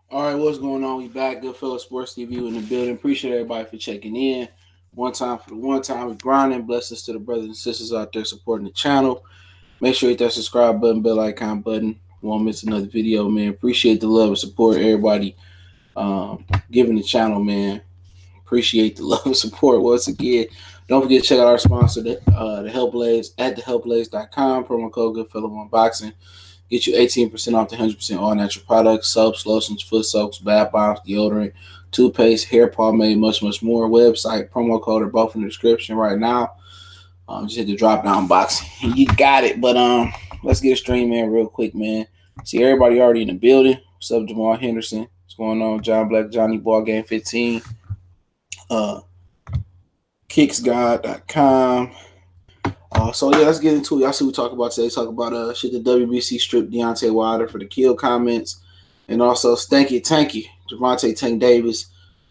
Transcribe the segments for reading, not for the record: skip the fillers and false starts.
All right, what's going on? We back. Goodfellas Sports TV in the building. Appreciate everybody for checking in. One time for the one time. We're grinding. Blessings to the brothers and sisters out there supporting the channel. Make sure you hit that subscribe button, bell icon button. Won't miss another video, man. Appreciate the love and support. Everybody giving the channel, man. Appreciate the love and support once again. Don't forget to check out our sponsor, the Help Blades, at thehelpblades.com. Promo code Goodfellow Unboxing. Get you 18% off the 100% all natural products, soaps, lotions, foot soaps, bath bombs, deodorant, toothpaste, hair pomade, much, much more. Website, promo code are both in the description right now. Just hit the drop down box. You got it. But let's get a stream in real quick, man. See everybody already in the building. What's up, Jamal Henderson? What's going on? John Black, Johnny Ball Game 15. Uh kicksgod.com. So yeah, let's get into it. Y'all see what we talk about today. Talk about should the WBC strip Deontay Wilder for the kill comments, and also Stanky Tanky Javante Tank Davis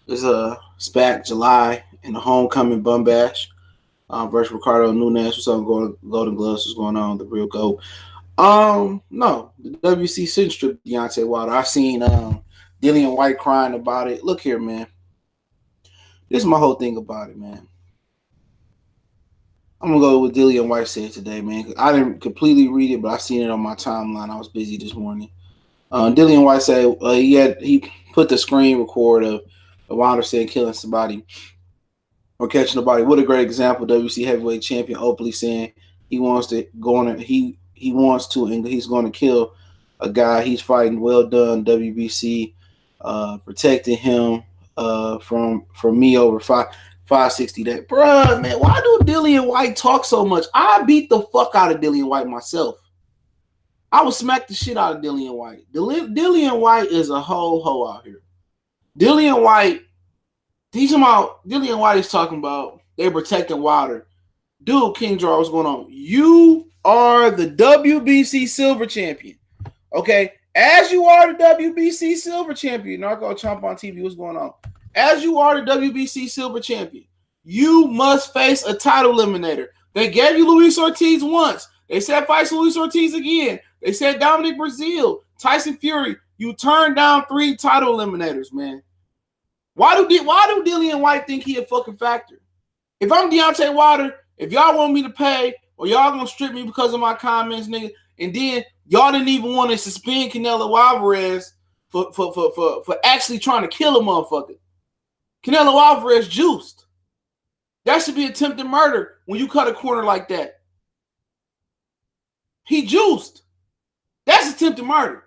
is SPAC July in the homecoming bum bash versus Ricardo Nunes. What's up, Golden Gloves? What's going on? The real goat. No, the WBC shouldn't strip Deontay Wilder. I seen Dillian White crying about it. Look here, man. This is my whole thing about it, man. I'm gonna go with Dillian White said today, man. I didn't completely read it, but I seen it on my timeline. I was busy this morning. Dillian White said he put the screen record of Wilder saying killing somebody or catching nobody. What a great example. WC heavyweight champion openly saying he wants to go on. He wants to, and he's going to kill a guy he's fighting. Well done, WBC, protecting him from me over 560. That bruh, man, why do Dillian White talk so much? I beat the fuck out of Dillian White myself. I would smack the shit out of Dillian White. Dillian White is a ho out here. Dillian White is talking about they're protecting Wilder. Dude, King Draw, what's going on? You are the WBC silver champion. Okay? As you are the WBC silver champion, Narco Chomp on TV, what's going on? As you are the WBC silver champion, you must face a title eliminator. They gave you Luis Ortiz once. They said fight Luis Ortiz again. They said Dominic Breazeale, Tyson Fury. You turned down 3 title eliminators, man. Why do Dillian White think he a fucking factor? If I'm Deontay Wilder, if y'all want me to pay or y'all gonna strip me because of my comments, nigga, and then y'all didn't even want to suspend Canelo Álvarez for actually trying to kill a motherfucker. Canelo Álvarez juiced. That should be attempted murder when you cut a corner like that. He juiced. That's attempted murder.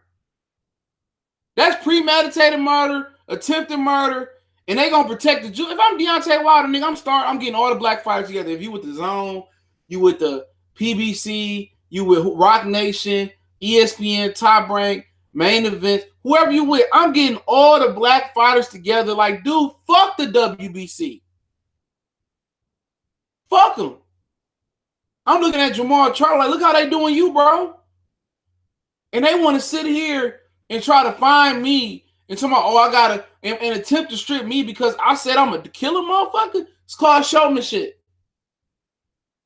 That's premeditated murder, attempted murder, and they gonna protect the juice. If I'm Deontay Wilder, nigga, I'm getting all the black fighters together. If you with the Zone, you with the PBC, you with Rock Nation, ESPN, Top Rank, Main Events, whoever you with, I'm getting all the black fighters together. Like, dude, fuck the WBC. Fuck them. I'm looking at Jamal Charles like, look how they doing you, bro. And they want to sit here and try to find me and talk about, oh, I gotta and attempt to strip me because I said I'm a killer motherfucker. It's called showmanship.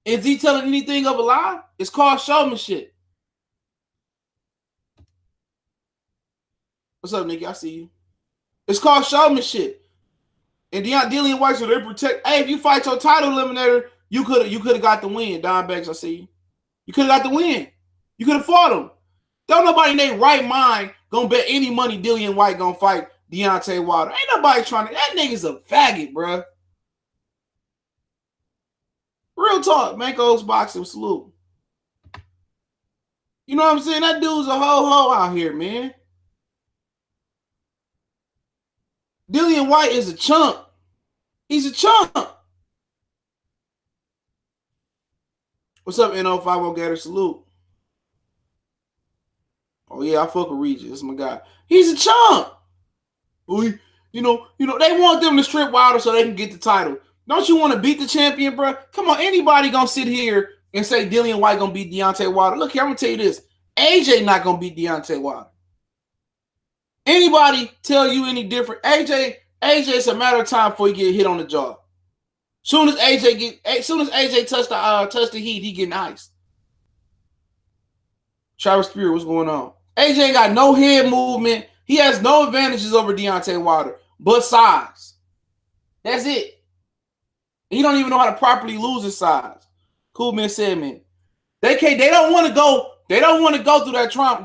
Is he telling anything of a lie? It's called showmanship. What's up, Nicky? I see you. It's called showmanship. And Dillian White said they protect. Hey, if you fight your title eliminator, you could have got the win. Don Banks, I see you. You could have got the win. You could have fought him. Don't nobody in their right mind gonna bet any money Dillian White gonna fight Deontay Wilder. Ain't nobody trying to. That nigga's a faggot, bro. Real talk, Manco's boxing salute. You know what I'm saying? That dude's a ho out here, man. Dillian White is a chump. He's a chump. What's up, NO50 Gator? Salute. Oh, yeah, I fuck with Regis. That's my guy. He's a chump. You know, they want them to strip Wilder so they can get the title. Don't you want to beat the champion, bro? Come on, anybody gonna sit here and say Dillian White gonna beat Deontay Wilder? Look here, I'm gonna tell you this. AJ not gonna beat Deontay Wilder. Anybody tell you any different? AJ, it's a matter of time before he get hit on the jaw. Soon as AJ touch the Heath, he getting iced. Travis Spear, what's going on? AJ ain't got no head movement, He has no advantages over Deontay Wilder but size. That's it. He don't even know how to properly lose his size. Cool man said, man. They don't want to go. They don't want to go through that trauma.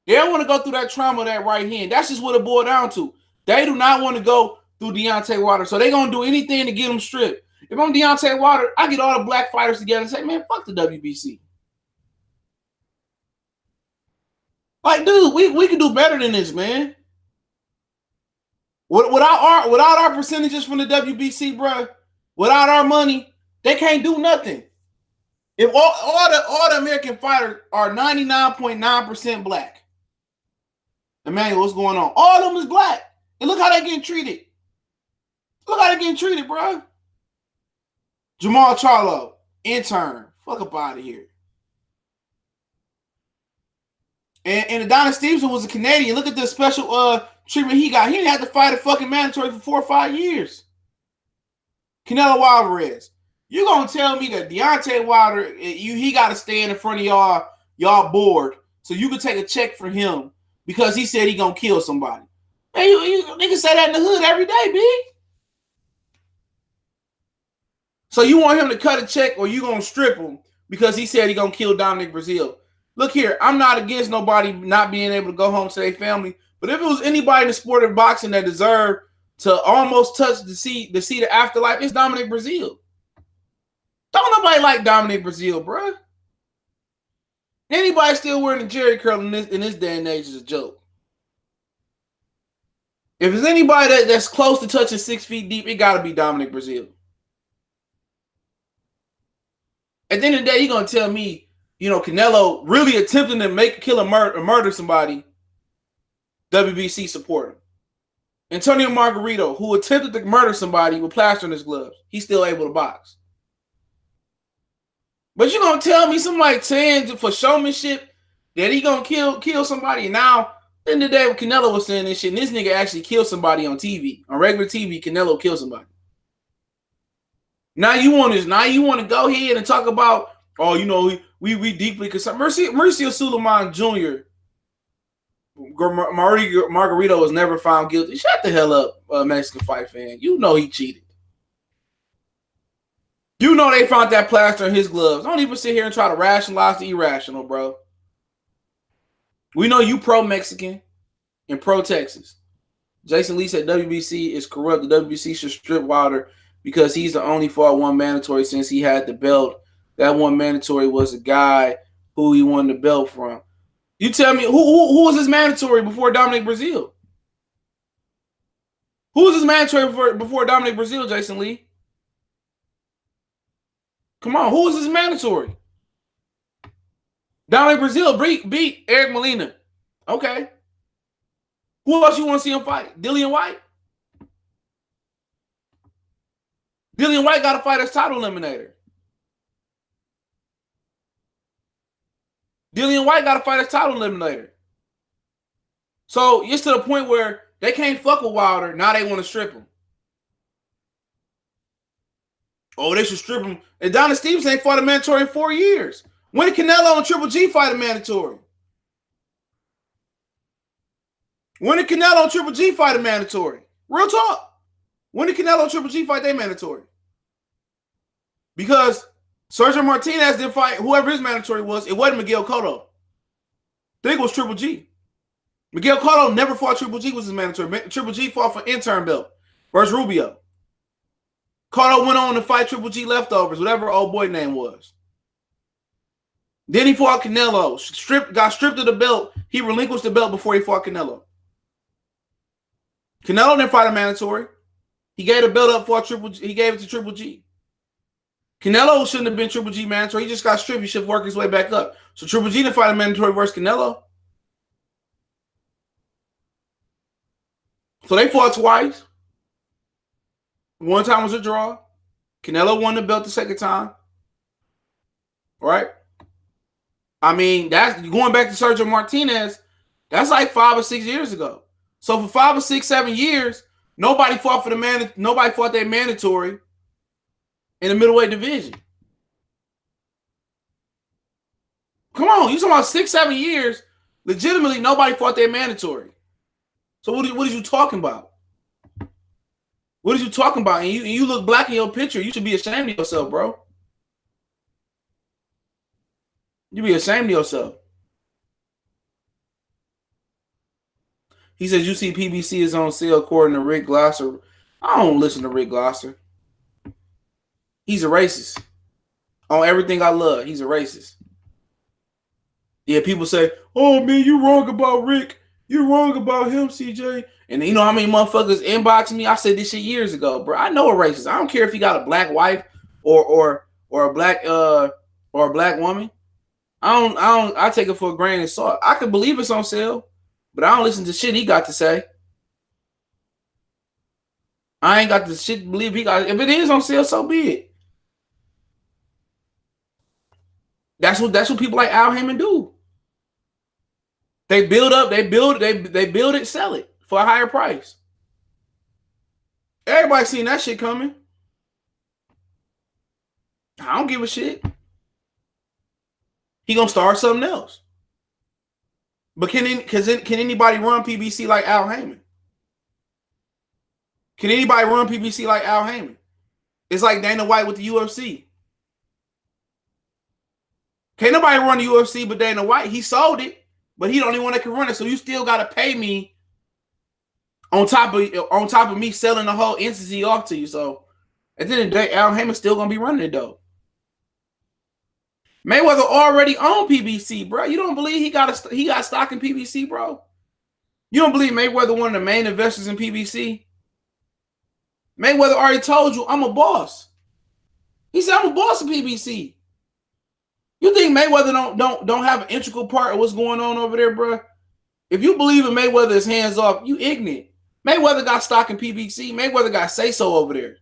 They don't want to go through that trauma of that right hand. That's just what it boiled down to. They do not want to go through Deontay Wilder. So they're going to do anything to get him stripped. If I'm Deontay Wilder, I get all the black fighters together and say, man, fuck the WBC. Like, dude, we can do better than this, man. Without our percentages from the WBC, bro, without our money, they can't do nothing. If all the American fighters are 99.9% black, Emmanuel, what's going on? All of them is black. And look how they getting treated. Look how they getting treated, bro. Jamal Charlo, intern. Fuck up out of here. And Adonis Stevenson was a Canadian. Look at the special treatment he got. He didn't have to fight a fucking mandatory for 4 or 5 years. Canelo Álvarez. You gonna tell me that Deontay Wilder, he got to stand in front of y'all board so you can take a check for him because he said he gonna kill somebody? Man, you niggas say that in the hood every day, B. So you want him to cut a check or you gonna strip him because he said he gonna kill Dominic Breazeale? Look here, I'm not against nobody not being able to go home to their family, but if it was anybody in the sport of boxing that deserved to almost touch the see the afterlife, it's Dominic Breazeale. Don't nobody like Dominic Breazeale, bro. Anybody still wearing a Jerry curl in this day and age is a joke. If there's anybody that's close to touching 6 feet deep, it got to be Dominic Breazeale. At the end of the day, you're going to tell me, Canelo really attempting to kill or murder somebody, WBC supporter. Antonio Margarito, who attempted to murder somebody with plaster on his gloves, he's still able to box. But you're going to tell me somebody saying for showmanship that he going to kill somebody, and now, in the day when Canelo was saying this shit, and this nigga actually killed somebody on TV. On regular TV, Canelo killed somebody. Now you want to go ahead and talk about, we deeply concerned. Mauricio Suleiman Jr. Margarito was never found guilty. Shut the hell up, Mexican fight fan. You know he cheated. You know they found that plaster in his gloves. Don't even sit here and try to rationalize the irrational, bro. We know you pro-Mexican and pro-Texas. Jason Lee said WBC is corrupt. The WBC should strip Wilder because he's the only fought one mandatory since he had the belt. That one mandatory was a guy who he won the belt from. You tell me, who was his mandatory before Dominic Breazeale? Who was his mandatory before Dominic Breazeale, Jason Lee? Come on, who was his mandatory? Dominic Breazeale beat Eric Molina. Okay. Who else you want to see him fight? Dillian White? Dillian White got to fight as title eliminator. Dillian White got to fight as title eliminator. So it's to the point where they can't fuck with Wilder. Now they want to strip him. Oh, they should strip him. And Adonis Stevenson ain't fought a mandatory in 4 years. When did Canelo and Triple G fight a mandatory? When did Canelo and Triple G fight a mandatory? Real talk. When did Canelo and Triple G fight their mandatory? Because Sergio Martinez didn't fight whoever his mandatory was. It wasn't Miguel Cotto. I think it was Triple G. Miguel Cotto never fought Triple G was his mandatory. Triple G fought for intern belt versus Rubio. Cotto went on to fight Triple G leftovers, whatever old boy name was. Then he fought Canelo. Got stripped of the belt. He relinquished the belt before he fought Canelo. Canelo didn't fight a mandatory. He gave the belt up for Triple G. He gave it to Triple G. Canelo shouldn't have been Triple G mandatory. He just got stripped. He should work his way back up. So Triple G didn't fight a mandatory versus Canelo. So they fought twice. One time was a draw. Canelo won the belt the second time. Right? I mean, that's going back to Sergio Martinez. That's like 5 or 6 years ago. So for 5 or 6, 7 years, nobody fought their mandatory in the middleweight division. Come on, you talking about 6, 7 years? Legitimately, nobody fought that mandatory. So what are you talking about? What are you talking about? And you look black in your picture. You should be ashamed of yourself, bro. You be ashamed of yourself. He says you see PBC is on sale according to Rick Glosser. I don't listen to Rick Glosser. He's a racist. On everything I love, he's a racist. Yeah, people say, "Oh man, you wrong about Rick. You're wrong about him, CJ." And you know how many motherfuckers inbox me? I said this shit years ago, bro. I know a racist. I don't care if he got a black wife or a black or a black woman. I take it for a grain of salt. I can believe it's on sale, but I don't listen to shit he got to say. I ain't got the shit to believe he got. If it is on sale, so be it. That's what people like Al Heyman do. They build it, sell it for a higher price. Everybody seen that shit coming. I don't give a shit. He gonna start something else. But can anybody run PBC like Al Heyman? Can anybody run PBC like Al Heyman? It's like Dana White with the UFC. Can't nobody run the UFC but Dana White. He sold it, but he the only one that can run it. So you still gotta pay me on top of me selling the whole entity off to you. So at the end of the day, Al Heyman's still gonna be running it though. Mayweather already owned PBC, bro. You don't believe he got stock in PBC, bro? You don't believe Mayweather one of the main investors in PBC? Mayweather already told you, I'm a boss. He said, I'm a boss of PBC. You think Mayweather don't have an integral part of what's going on over there, bro? If you believe in Mayweather is hands off, you ignorant. Mayweather got stock in PBC. Mayweather got say so over there.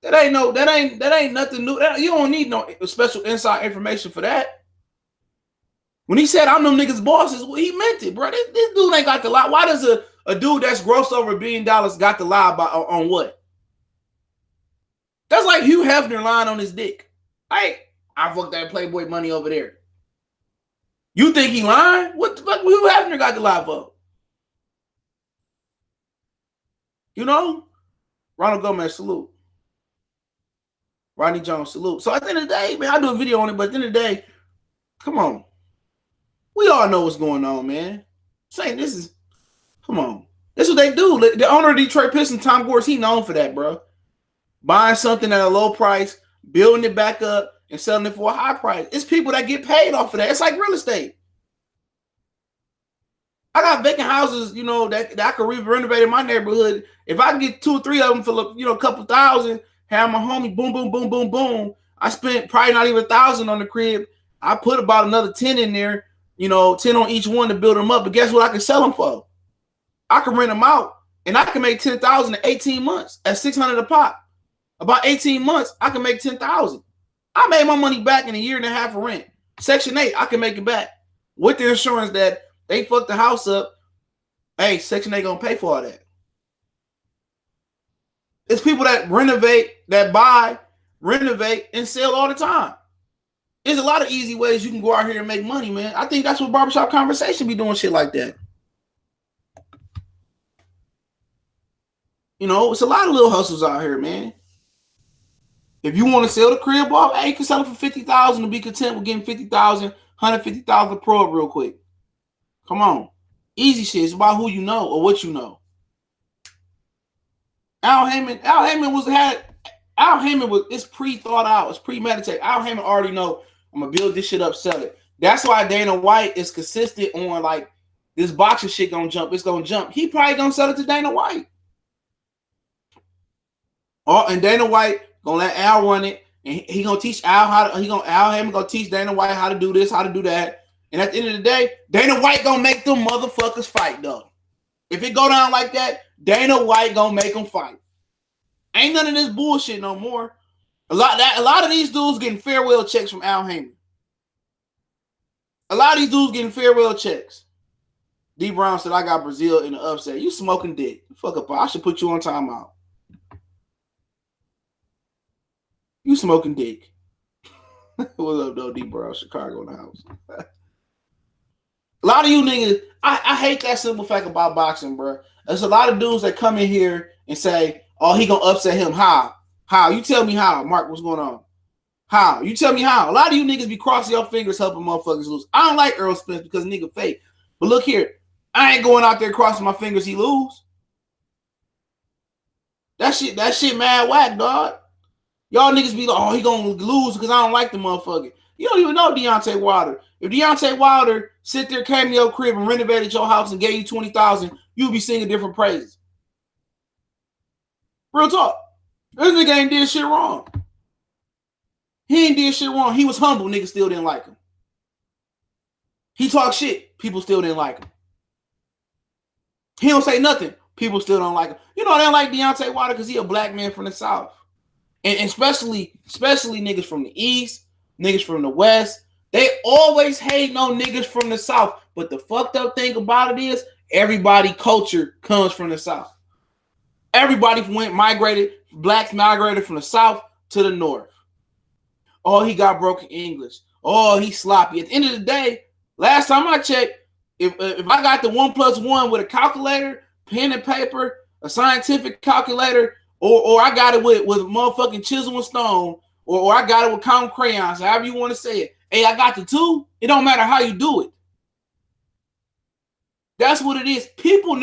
That ain't nothing new. You don't need no special inside information for that. When he said I'm them niggas bosses, well, he meant it, bro. This dude ain't got the lie. Why does a dude that's grossed over $1 billion got the lie about on what? That's like Hugh Hefner lying on his dick. Hey, I fucked that Playboy money over there. You think he lying? What the fuck Hugh Hefner got the lie for? You know? Ronald Gomez, salute. Rodney Jones, salute. So at the end of the day, man, I do a video on it, but at the end of the day, come on. We all know what's going on, man. Saying this is, come on. This is what they do. The owner of Detroit Pistons, Tom Gores, he known for that, bro. Buying something at a low price, building it back up, and selling it for a high price. It's people that get paid off of that. It's like real estate. I got vacant houses, you know, that I could renovate in my neighborhood. If I can get 2 or 3 of them for, you know, a couple thousand, have my homie, boom, boom, boom, boom, boom. I spent probably not even 1,000 on the crib. I put about another 10 in there, you know, 10 on each one to build them up. But guess what I can sell them for? I can rent them out, and I can make 10,000 in 18 months at 600 a pop. About 18 months, I can make 10,000. I made my money back in a year and a half of rent. Section 8, I can make it back with the insurance that they fucked the house up. Hey, Section 8 gonna pay for all that. It's people that renovate, that buy, renovate, and sell all the time. There's a lot of easy ways you can go out here and make money, man. I think that's what Barbershop Conversation be doing shit like that. You know, it's a lot of little hustles out here, man. If you want to sell the crib off, hey, you can sell it for 50,000 and be content with getting 50,000, 150,000 pro real quick. Come on. Easy shit. It's about who you know or what you know. Al Heyman was, it's pre-thought out. It's premeditated. Al Heyman already know I'm going to build this shit up, sell it. That's why Dana White is consistent on like this boxing shit going to jump. It's going to jump. He probably going to sell it to Dana White. Oh, and Dana White going to let Al run it. And he going to teach Al Al Heyman going to teach Dana White how to do this, how to do that. And at the end of the day, Dana White going to make them motherfuckers fight though. If it go down like that, Dana White gonna make them fight. Ain't none of this bullshit no more. A lot of these dudes getting farewell checks from Al Heyman. A lot of these dudes getting farewell checks. D Brown said, I got Brazil in the upset. You smoking dick. Fuck up. I should put you on timeout. You smoking dick. What's up, though, D Brown? Chicago in the house. A lot of you niggas, I hate that simple fact about boxing, bro. There's a lot of dudes that come in here and say, oh, he gonna upset him. How? How? You tell me how, Mark, what's going on? How? You tell me how. A lot of you niggas be crossing your fingers helping motherfuckers lose. I don't like Earl Spence because nigga fake. But look here, I ain't going out there crossing my fingers he lose. That shit mad whack, dog. Y'all niggas be like, oh, he gonna lose because I don't like the motherfucker. You don't even know Deontay Wilder. If Deontay Wilder sit there, came to your crib and renovated your house and gave you $20,000, you'll be singing different praises. Real talk. This nigga ain't did shit wrong. He ain't did shit wrong. He was humble. Niggas still didn't like him. He talked shit. People still didn't like him. He don't say nothing. People still don't like him. You know they don't like Deontay Wilder because he a black man from the South. And especially niggas from the East, niggas from the West. They always hate no niggas from the South. But the fucked up thing about it is everybody culture comes from the South. Everybody blacks migrated from the South to the North. Oh, he got broken English. Oh, he's sloppy. At the end of the day, last time I checked, if I got the 1 + 1 with a calculator, pen and paper, a scientific calculator, or I got it with motherfucking chisel and stone, or I got it with common crayons, however you want to say it. Hey, I got the two. It don't matter how you do it. That's what it is. People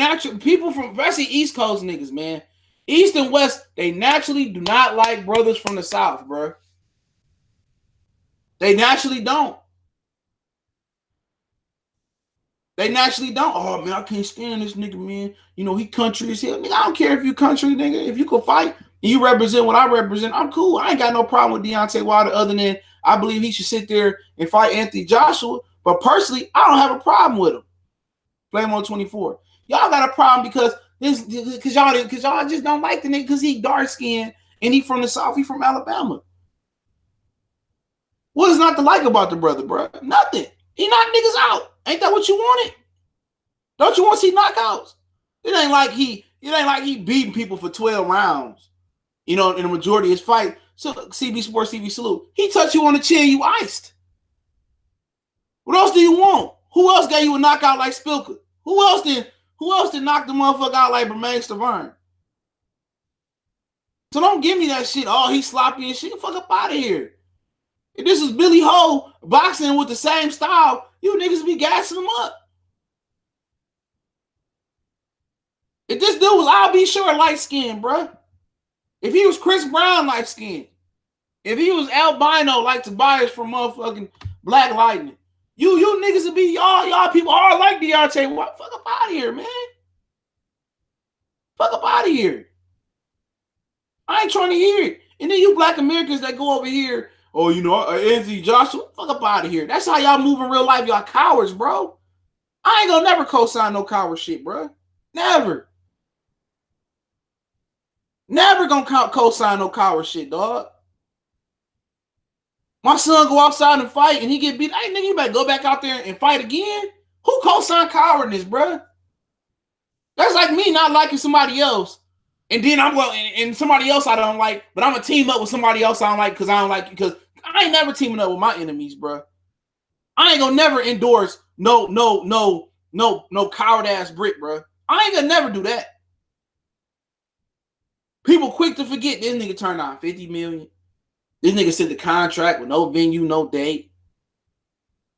from, especially East Coast niggas, man. East and West, they naturally do not like brothers from the South, bro. They naturally don't. They naturally don't. Oh, man, I can't stand this nigga, man. You know, he country as hell. Nigga, I don't care if you country, nigga. If you can fight and you represent what I represent, I'm cool. I ain't got no problem with Deontay Wilder other than I believe he should sit there and fight Anthony Joshua. But personally, I don't have a problem with him. Flame on 24. Y'all got a problem because y'all just don't like the nigga because he dark skinned and he from the South. He from Alabama. What is not to like about the brother, bro? Nothing. He knocked niggas out. Ain't that what you wanted? Don't you want to see knockouts? It ain't like he beating people for 12 rounds. You know, in the majority of his fight. So CB Sports TV salute. He touched you on the chin, you iced. What else do you want? Who else gave you a knockout like Spilker? Who else did knock the motherfucker out like Bermaine Stavern? So don't give me that shit. Oh, he's sloppy and shit. Fuck up out of here. If this is Billy Ho boxing with the same style, you niggas be gassing him up. If this dude was, I'll be sure, light-skinned, bro. If he was Chris Brown, light-skinned. If he was albino, like Tobias from motherfucking Black Lightning. You niggas would be, y'all people are like Deontay. What? Fuck up out of here, man. Fuck up out of here. I ain't trying to hear it. And then you black Americans that go over here, oh, you know, Anthony Joshua, fuck up out of here. That's how y'all move in real life. Y'all cowards, bro. I ain't gonna never co-sign no coward shit, bro. Never. Never gonna co-sign no coward shit, dog. My son go outside and fight and he get beat. Hey, nigga, you better go back out there and fight again. Who co-signed cowardness, bro? That's like me not liking somebody else. And then I'm going, and somebody else I don't like, but I'm gonna team up with somebody else I don't like because I don't like, because I ain't never teaming up with my enemies, bro. I ain't gonna never endorse no coward ass brick, bro. I ain't gonna never do that. People quick to forget this nigga turned out 50 million. This nigga sent the contract with no venue, no date.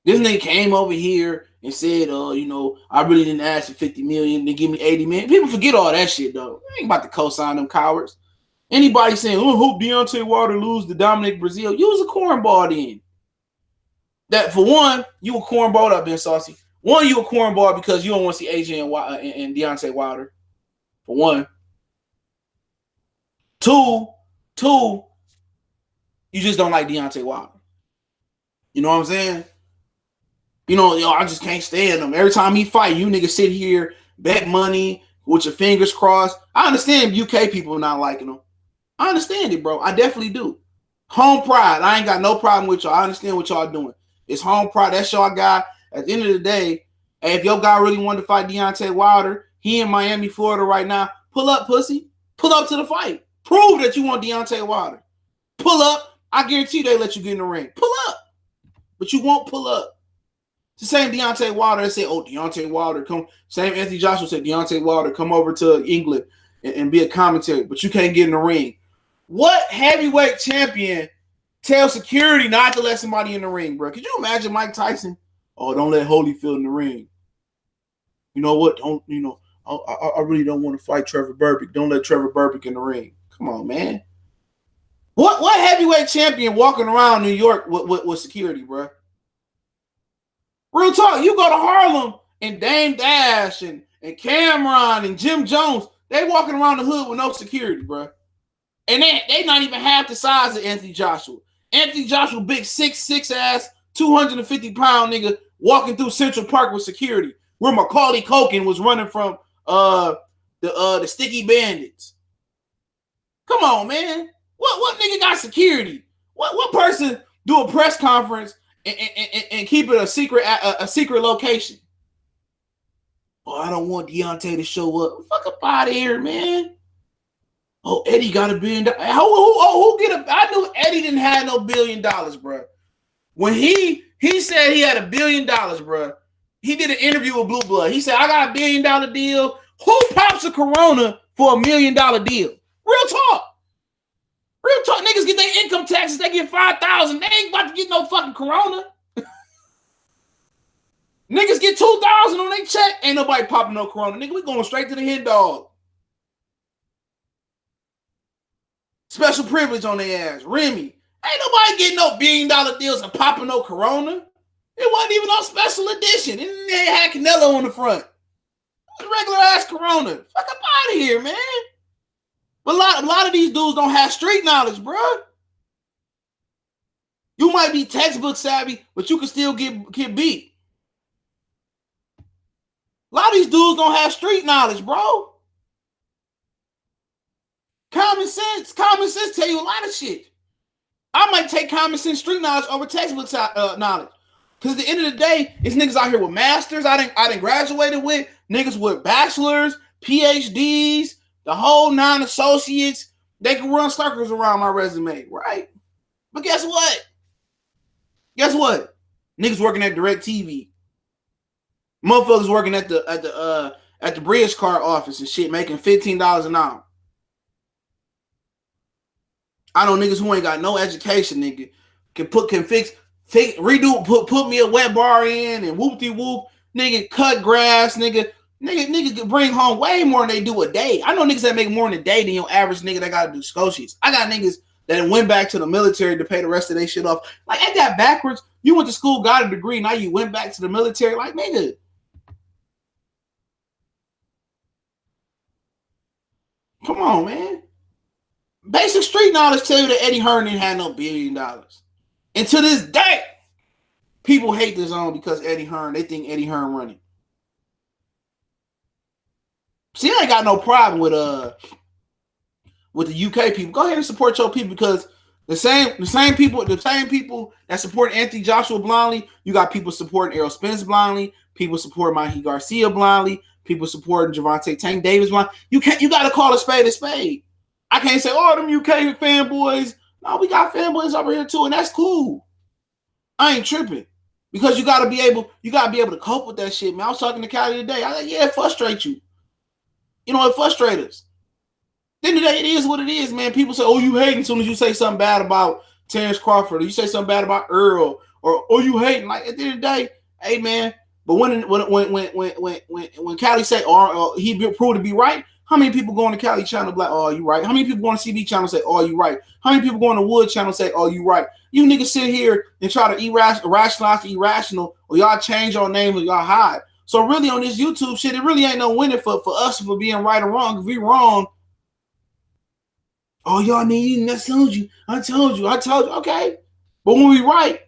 This nigga came over here and said, you know, I really didn't ask for 50 million. They give me 80 million. People forget all that shit, though. I ain't about to co-sign them cowards. Anybody saying, oh, hope Deontay Wilder lose to Dominic Brazil, you was a cornball then. That, for one, you a cornball up, Ben Saucy. One, you a cornball because you don't want to see AJ and Deontay Wilder. For one. Two, you just don't like Deontay Wilder. You know what I'm saying? You know, I just can't stand him. Every time he fight, you niggas sit here, bet money with your fingers crossed. I understand UK people not liking him. I understand it, bro. I definitely do. Home pride. I ain't got no problem with y'all. I understand what y'all doing. It's home pride. That's y'all guy. At the end of the day, if your guy really wanted to fight Deontay Wilder, he in Miami, Florida right now, pull up, pussy. Pull up to the fight. Prove that you want Deontay Wilder. Pull up. I guarantee they let you get in the ring. Pull up. But you won't pull up. It's the same Deontay Wilder that said, oh, Deontay Wilder, come. Same Anthony Joshua said, Deontay Wilder, come over to England and be a commentary, but you can't get in the ring. What heavyweight champion tells security not to let somebody in the ring, bro? Could you imagine Mike Tyson? Oh, don't let Holyfield in the ring. You know what? Don't, you know, I really don't want to fight Trevor Berbick. Don't let Trevor Berbick in the ring. Come on, man. What heavyweight champion walking around New York with security, bro? Real talk. You go to Harlem and Dame Dash and Cameron and Jim Jones, they walking around the hood with no security, bro. And they not even half the size of Anthony Joshua. Anthony Joshua, big 6'6" ass, 250-pound nigga walking through Central Park with security, where Macaulay Culkin was running from the Sticky Bandits. Come on, man. What nigga got security? What person do a press conference and keep it a secret location? Oh, I don't want Deontay to show up. Fuck up out of here, man. Oh, Eddie got $1 billion. Who get a? I knew Eddie didn't have no $1 billion, bro. When he said he had $1 billion, bro, he did an interview with Blue Blood. He said, I got $1 billion deal. Who pops a Corona for $1 million deal? Real talk. Real talk. Niggas get their income taxes. They get $5,000. They ain't about to get no fucking Corona. Niggas get $2,000 on their check. Ain't nobody popping no Corona. Nigga, we going straight to the hit dog. Special privilege on their ass. Remy. Ain't nobody getting no $1 billion deals and popping no Corona. It wasn't even on special edition. And they had Canelo on the front. It was regular ass Corona. Fuck up out of here, man. But a lot of these dudes don't have street knowledge, bro. You might be textbook savvy, but you can still get beat. A lot of these dudes don't have street knowledge, bro. Common sense tell you a lot of shit. I might take common sense street knowledge over textbook knowledge. Because at the end of the day, it's niggas out here with masters I didn't graduated with, niggas with bachelors, PhDs, the whole 9 associates. They can run circles around my resume, right? But guess what? Niggas working at DirecTV. Motherfuckers working at the bridge car office and shit, making $15 an hour. I know niggas who ain't got no education, nigga, can fix, redo, put me a wet bar in and whoop-de-whoop, nigga, cut grass, nigga can bring home way more than they do a day. I know niggas that make more in a day than your average nigga that gotta do scotias. I got niggas that went back to the military to pay the rest of their shit off. Like, ain't that backwards? You went to school, got a degree, now you went back to the military. Like, nigga. Come on, man. Basic street knowledge tell you that Eddie Hearn didn't have no $1 billion. And to this day, people hate this zone because Eddie Hearn, they think Eddie Hearn running. See, I ain't got no problem with the UK people. Go ahead and support your people, because the same people that support Anthony Joshua blindly, you got people supporting Errol Spence blindly, people supporting Mikey Garcia blindly, people supporting Gervonta Tank Davis blindly. You got to call a spade a spade. I can't say, oh, them UK fanboys. No, we got fanboys over here too, and that's cool. I ain't tripping, because you gotta be able to cope with that shit, man. I was talking to Cali today. I like, yeah, it frustrates you. You know, it frustrates us. At the end of the day, it is what it is, man. People say, oh, you hating as soon as you say something bad about Terence Crawford, or you say something bad about Earl, or oh, you hating. Like, at the end of the day, hey, man. But when Cali say, oh, he proved to be right, how many people go on the Cali channel like, oh, you right? How many people go on the CB channel say, oh, you right? How many people go on the Wood channel say, oh, you right? You niggas sit here and try to rationalize the irrational, or y'all change your name, or y'all hide. So really on this YouTube shit, it really ain't no winning for us for being right or wrong. If we wrong, oh, y'all need, I told you. Okay. But when we right,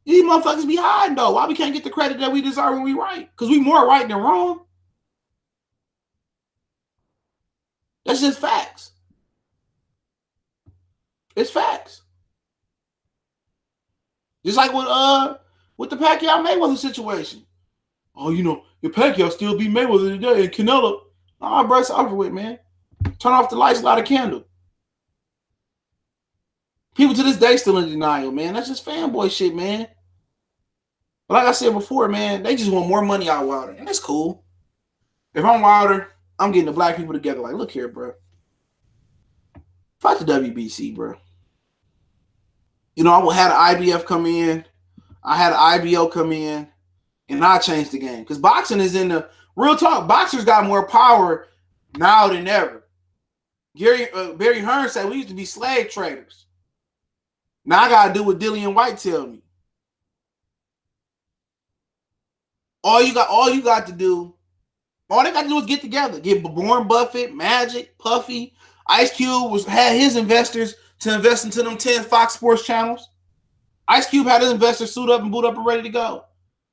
these motherfuckers be hiding, though. Why we can't get the credit that we deserve when we right? Because we more right than wrong. That's just facts. It's facts. Just like with the Pacquiao Mayweather situation. Oh, you know, your Pacquiao still beat Mayweather today, and Canelo. Oh, bro, it's over with, man. Turn off the lights, light a candle. People to this day still in denial, man. That's just fanboy shit, man. But like I said before, man, they just want more money out of Wilder, and that's cool. If I'm Wilder, I'm getting the black people together. Like, look here, bro. Fight the WBC, bro. You know, I had an IBF come in. I had an IBO come in, and I changed the game. Because boxing is in the real talk. Boxers got more power now than ever. Barry Hearn said we used to be slave traders. Now I got to do what Dillian White tell me. All they got to do is get together. Get Warren Buffett, Magic, Puffy. Ice Cube had his investors to invest into them 10 Fox Sports channels. Ice Cube had his investors suit up and boot up and ready to go.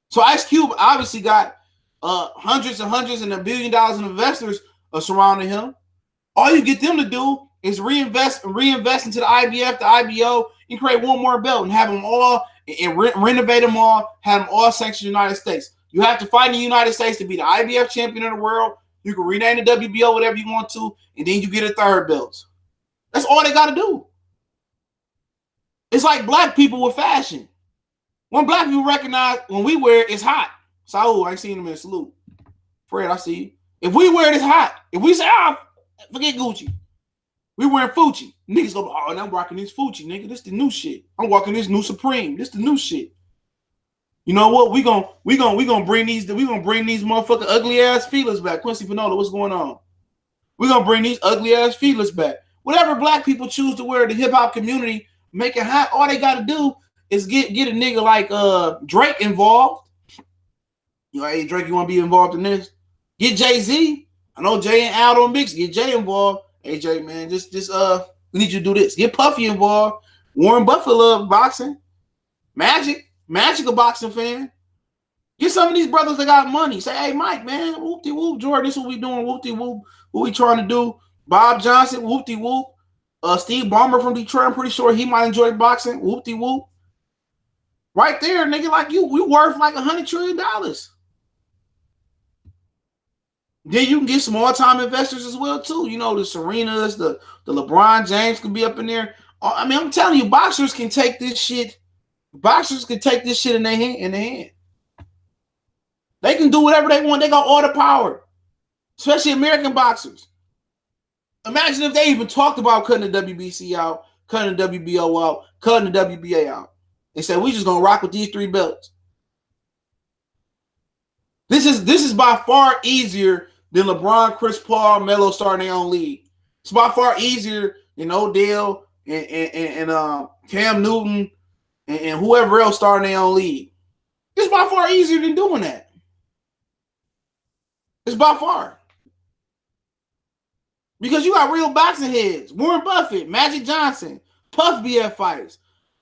So Ice Cube obviously got hundreds and $1 billion in investors surrounding him. All you get them to do is reinvest into the IBF, the IBO, and create one more belt and have them all and renovate them all, have them all sanctioned in the United States. You have to fight in the United States to be the IBF champion of the world. You can rename the WBO whatever you want to, and then you get a third belt. That's all they got to do. It's like black people with fashion. When black people recognize when we wear it, it's hot. Saul, I ain't seen him in a salute. Fred, I see you. If we wear it, it's hot. If we say, forget Gucci, we wearing Fucci. Niggas go, and I'm rocking this Fucci, nigga. This the new shit. I'm walking this new Supreme. This the new shit. You know what? We gonna bring these motherfucking ugly ass feelers back. Quincy Pinola, what's going on? We gonna bring these ugly ass feelers back. Whatever black people choose to wear, the hip hop community make it hot. All they gotta do is get a nigga like Drake involved. You know, hey Drake, you wanna be involved in this? Get Jay-Z. I know Jay and Al don't mix. Get Jay involved. Hey Jay, man, just we need you to do this. Get Puffy involved. Warren Buffett love boxing. Magic a boxing fan. Get some of these brothers that got money. Say, hey, Mike, man, whoop-de-whoop. Jordan, this is what we doing. Whoop-de-whoop. What we trying to do? Bob Johnson, whoop-de-whoop. Steve Ballmer from Detroit, I'm pretty sure he might enjoy boxing. Whoop-de-whoop. Right there, nigga, like you, we worth like $100 trillion. Then you can get small-time investors as well, too. You know, the Serenas, the LeBron James can be up in there. I mean, I'm telling you, boxers can take this shit. Boxers can take this shit in their hand. They can do whatever they want. They got all the power, especially American boxers. Imagine if they even talked about cutting the WBC out, cutting the WBO out, cutting the WBA out, and said we just gonna rock with these 3 belts. This is by far easier than LeBron, Chris Paul, Melo starting their own league. It's by far easier than Odell and Cam Newton. And whoever else starting their own league. It's by far easier than doing that. It's by far. Because you got real boxing heads. Warren Buffett, Magic Johnson, Puff BF fighters.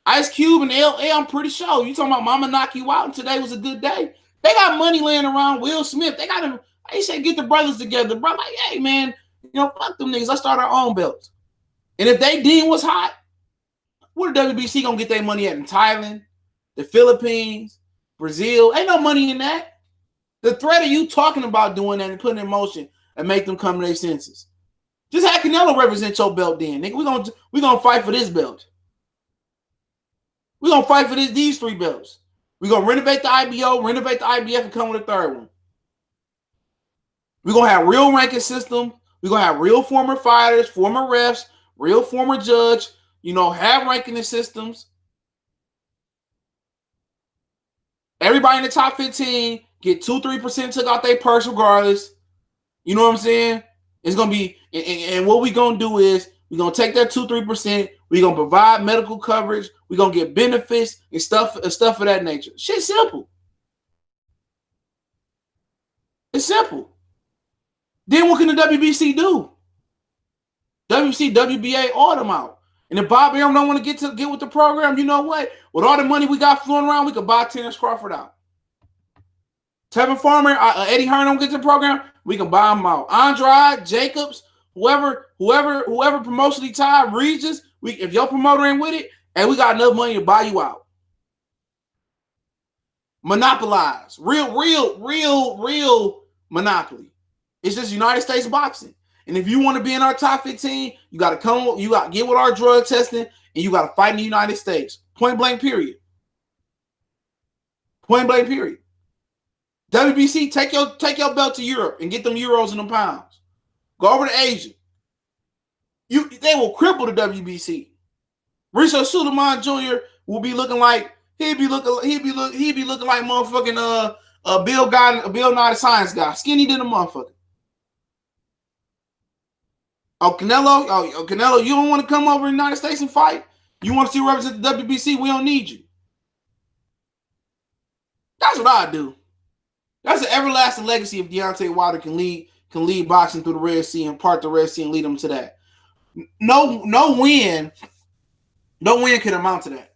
Ice Cube and LA, I'm pretty sure. You talking about mama knock you out and today was a good day. They got money laying around. Will Smith, they got him. I say get the brothers together. Bro, like, hey, man, you know, fuck them niggas. Let's start our own belts. And if they deem what's hot, where the WBC gonna get their money at? In Thailand, the Philippines, Brazil? Ain't no money in that. The threat of you talking about doing that and putting it in motion and make them come to their senses. Just have Canelo represent your belt then, nigga. We gonna fight for this belt. We gonna fight for these 3 belts. We gonna renovate the IBO, renovate the IBF, and come with a third one. We gonna have real ranking system. We gonna have real former fighters, former refs, real former judge. You know, have ranking the systems. Everybody in the top 15 get 2-3% took out their purse regardless. You know what I'm saying? It's going to be, and what we're going to do is we're going to take that 2-3%. We're going to provide medical coverage. We're going to get benefits and stuff of that nature. Shit's simple. It's simple. Then what can the WBC do? WBC, WBA, all them out. And if Bob Arum don't want to get with the program, you know what? With all the money we got flowing around, we could buy Terence Crawford out. Tevin Farmer, Eddie Hearn don't get to the program, we can buy them out. Andrade, Jacobs, whoever promotionally tied, Regis, if your promoter ain't with it, and we got enough money to buy you out. Monopolize. Real monopoly. It's just United States boxing. And if you want to be in our top 15, you got to get with our drug testing, and you got to fight in the United States. Point blank, period. Point blank, period. WBC, take your belt to Europe and get them euros and them pounds. Go over to Asia. They will cripple the WBC. Riso Suleiman Jr. will be looking like he'd be looking like motherfucking Bill Nye the Science Guy, skinny than a motherfucker. Oh, Canelo, you don't want to come over to the United States and fight? You want to see represent the WBC? We don't need you. That's what I do. That's an everlasting legacy if Deontay Wilder can lead boxing through the Red Sea and part the Red Sea and lead them to that. No win can amount to that.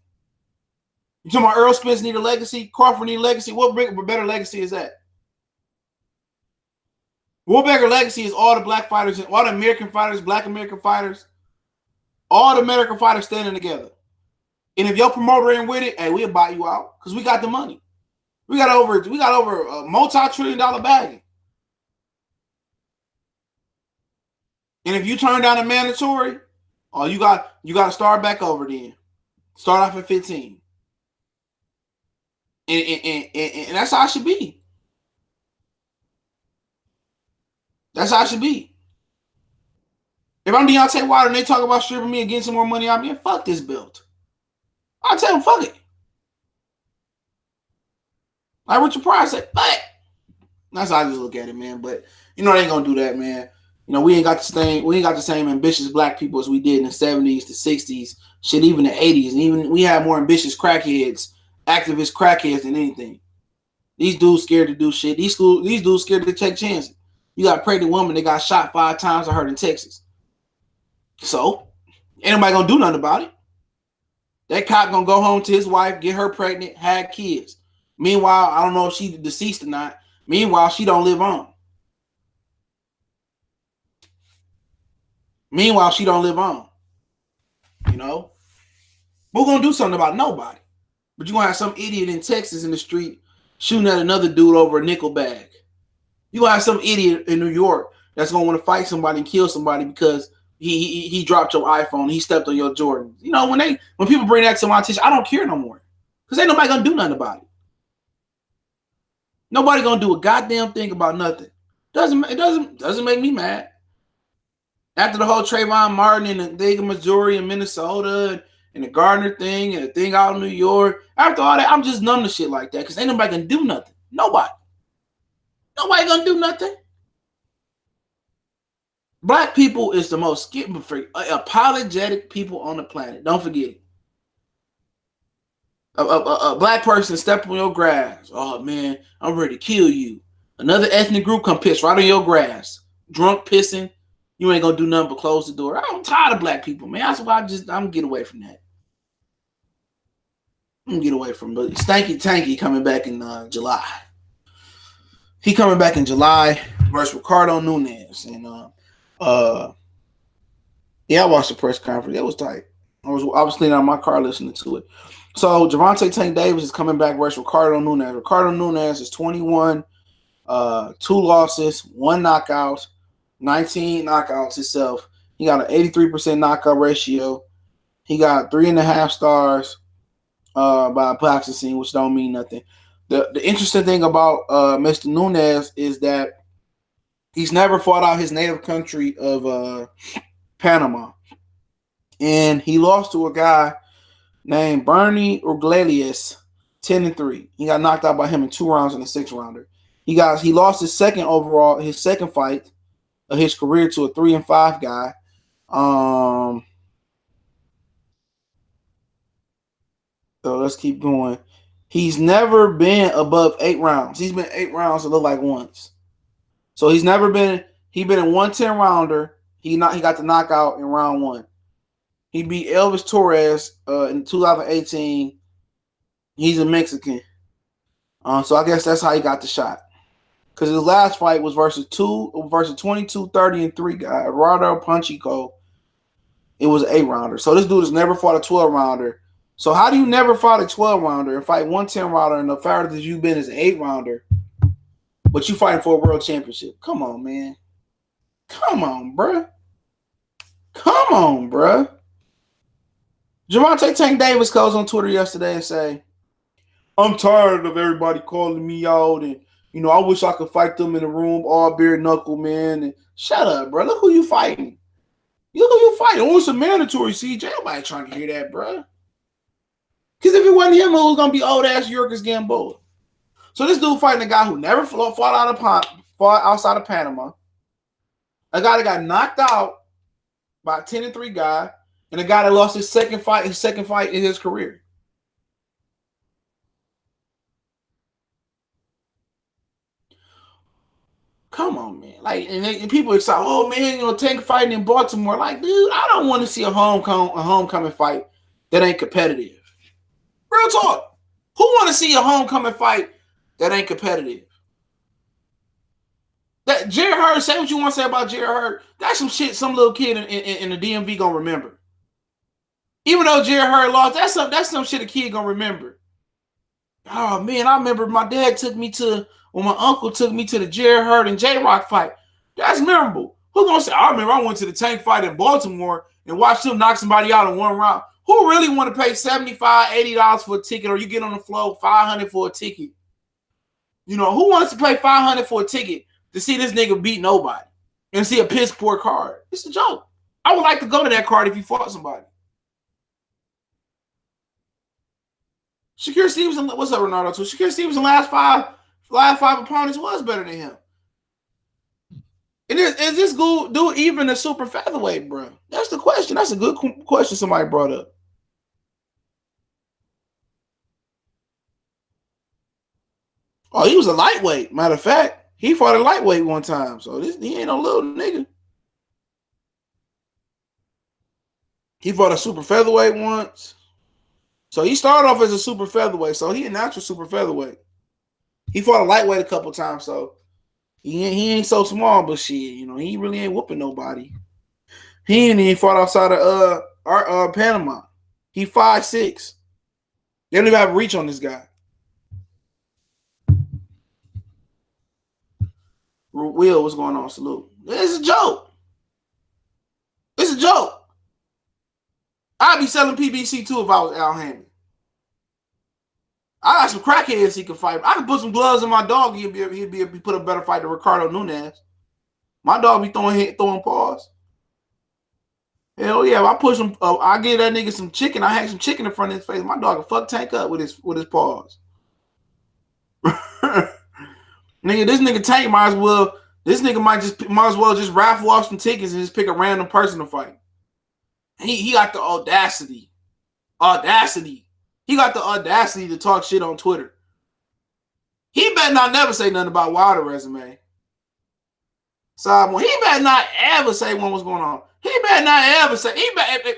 You talking about Earl Spence need a legacy? Crawford need a legacy? What better legacy is that? What better legacy is all the black fighters, all the American fighters, black American fighters, all the American fighters standing together. And if your promoter ain't with it, hey, we'll buy you out because we got the money. We got over a multi-trillion-dollar bag. And if you turn down a mandatory, oh, you got to start back over then. Start off at 15. And that's how it should be. That's how it should be. If I'm Deontay Wilder and they talk about stripping me and getting some more money out of me, fuck this belt. I'll tell them, fuck it. Like Richard Pryor said, fuck. That's how I just look at it, man. But they ain't gonna do that, man. We ain't got the same ambitious black people as we did in the 70s, the 60s, shit, even the 80s. And even we had more ambitious crackheads, activist crackheads than anything. These dudes scared to do shit. These dudes scared to take chances. You got a pregnant woman that got shot 5 times or hurt in Texas. So, ain't nobody gonna do nothing about it. That cop gonna go home to his wife, get her pregnant, have kids. Meanwhile, I don't know if she's deceased or not. Meanwhile, she don't live on. We're gonna do something about nobody. But you're gonna have some idiot in Texas in the street shooting at another dude over a nickel bag. You're gonna have some idiot in New York that's gonna want to fight somebody and kill somebody because he dropped your iPhone, he stepped on your Jordan. When people bring that to my attention, I don't care no more. Because ain't nobody gonna do nothing about it. Nobody gonna do a goddamn thing about nothing. It doesn't make me mad. After the whole Trayvon Martin and the thing Missouri and Minnesota and the Gardner thing and the thing out in New York, after all that, I'm just numb to shit like that because ain't nobody gonna do nothing. Nobody gonna do nothing. Black people is the most apologetic people on the planet. Don't forget it. A black person step on your grass. Oh man, I'm ready to kill you. Another ethnic group come piss right on your grass. Drunk pissing. You ain't gonna do nothing but close the door. I'm tired of black people, man. That's why I'm gonna get away from that. I'm gonna get away from it. Stanky Tanky coming back in July. He coming back in July versus Ricardo Nunes. And I watched the press conference. It was tight. I was cleaning out my car listening to it. So Gervonta Tank Davis is coming back versus Ricardo Nunes. Ricardo Nunes is 21, 2 losses, 1 knockout, 19 knockouts himself. He got an 83% knockout ratio. He got 3.5 stars by Boxing, which don't mean nothing. The interesting thing about Mr. Nunes is that he's never fought out his native country of Panama. And he lost to a guy named Bernie Urglias, 10-3. He got knocked out by him in 2 rounds in a 6-rounder. He lost his second fight of his career to a 3-5 guy. So let's keep going. He's never been above 8 rounds. He's been 8 rounds, it looked like once. So he's never been. He been in 1 10-rounder. He got the knockout in round 1. He beat Elvis Torres in 2018. He's a Mexican. So I guess that's how he got the shot. Because his last fight was versus 22, 30, and 3 guy, Eduardo Pacheco. It was an 8-rounder. So this dude has never fought a 12-rounder. So how do you never fight a 12-rounder and fight 1 10-rounder and the farthest you've been is an 8-rounder, but you fighting for a world championship? Come on, man. Come on, bruh. Gervonta Tank Davis goes on Twitter yesterday and say, I'm tired of everybody calling me out, and I wish I could fight them in the room, all bare knuckle, man. And shut up, bro. Look who you fighting. Look who you fighting. Oh, it's a mandatory, CJ. Nobody trying to hear that, bro. Because if it wasn't him, it was gonna be old ass Yurkus Gamboa. So this dude fighting a guy who never fought outside of Panama, a guy that got knocked out by a 10-3 guy, and a guy that lost his second fight in his career. Come on, man. Like, and people excited. Oh man, Tank fighting in Baltimore. Like, dude, I don't want to see a homecoming fight that ain't competitive. Real talk. Who want to see a homecoming fight that ain't competitive? That Jerry Hurd, say what you want to say about Jerry Hurd. That's some shit some little kid in the DMV gonna remember. Even though Jerry Hurd lost, that's some shit a kid gonna remember. Oh man, I remember my dad when my uncle took me to the Jerry Hurd and J-Rock fight. That's memorable. Who gonna say, I remember I went to the Tank fight in Baltimore and watched him knock somebody out in one round? Who really want to pay $75, $80 for a ticket, or you get on the floor $500 for a ticket? Who wants to pay $500 for a ticket to see this nigga beat nobody and see a piss poor card? It's a joke. I would like to go to that card if you fought somebody. Shakur Stevenson, what's up, Ronaldo? So Shakur Stevenson, last five opponents was better than him. And is this dude even a super featherweight, bro? That's the question. That's a good question somebody brought up. Oh, he was a lightweight. Matter of fact, he fought a lightweight one time. So he ain't no little nigga. He fought a super featherweight once. So he started off as a super featherweight. So he a natural super featherweight. He fought a lightweight a couple times. So he ain't so small, but shit, he really ain't whooping nobody. He ain't even fought outside of Panama. He 5'6". They don't even have reach on this guy. Will, what's going on? Salute. It's a joke. It's a joke. I'd be selling PBC too if I was Al Hammond. I got some crackheads he could fight. I could put some gloves on my dog. He'd be put a better fight than Ricardo Nunes. My dog be throwing paws. Hell yeah! If I push him, I give that nigga some chicken. I hang some chicken in front of his face. My dog will fuck Tank up with his paws. Nigga, this nigga Tank might as well just raffle off some tickets and just pick a random person to fight. He got the audacity. He got the audacity to talk shit on Twitter. He better not never say nothing about Wilder resume. He better not ever say what's going on. He better not ever say.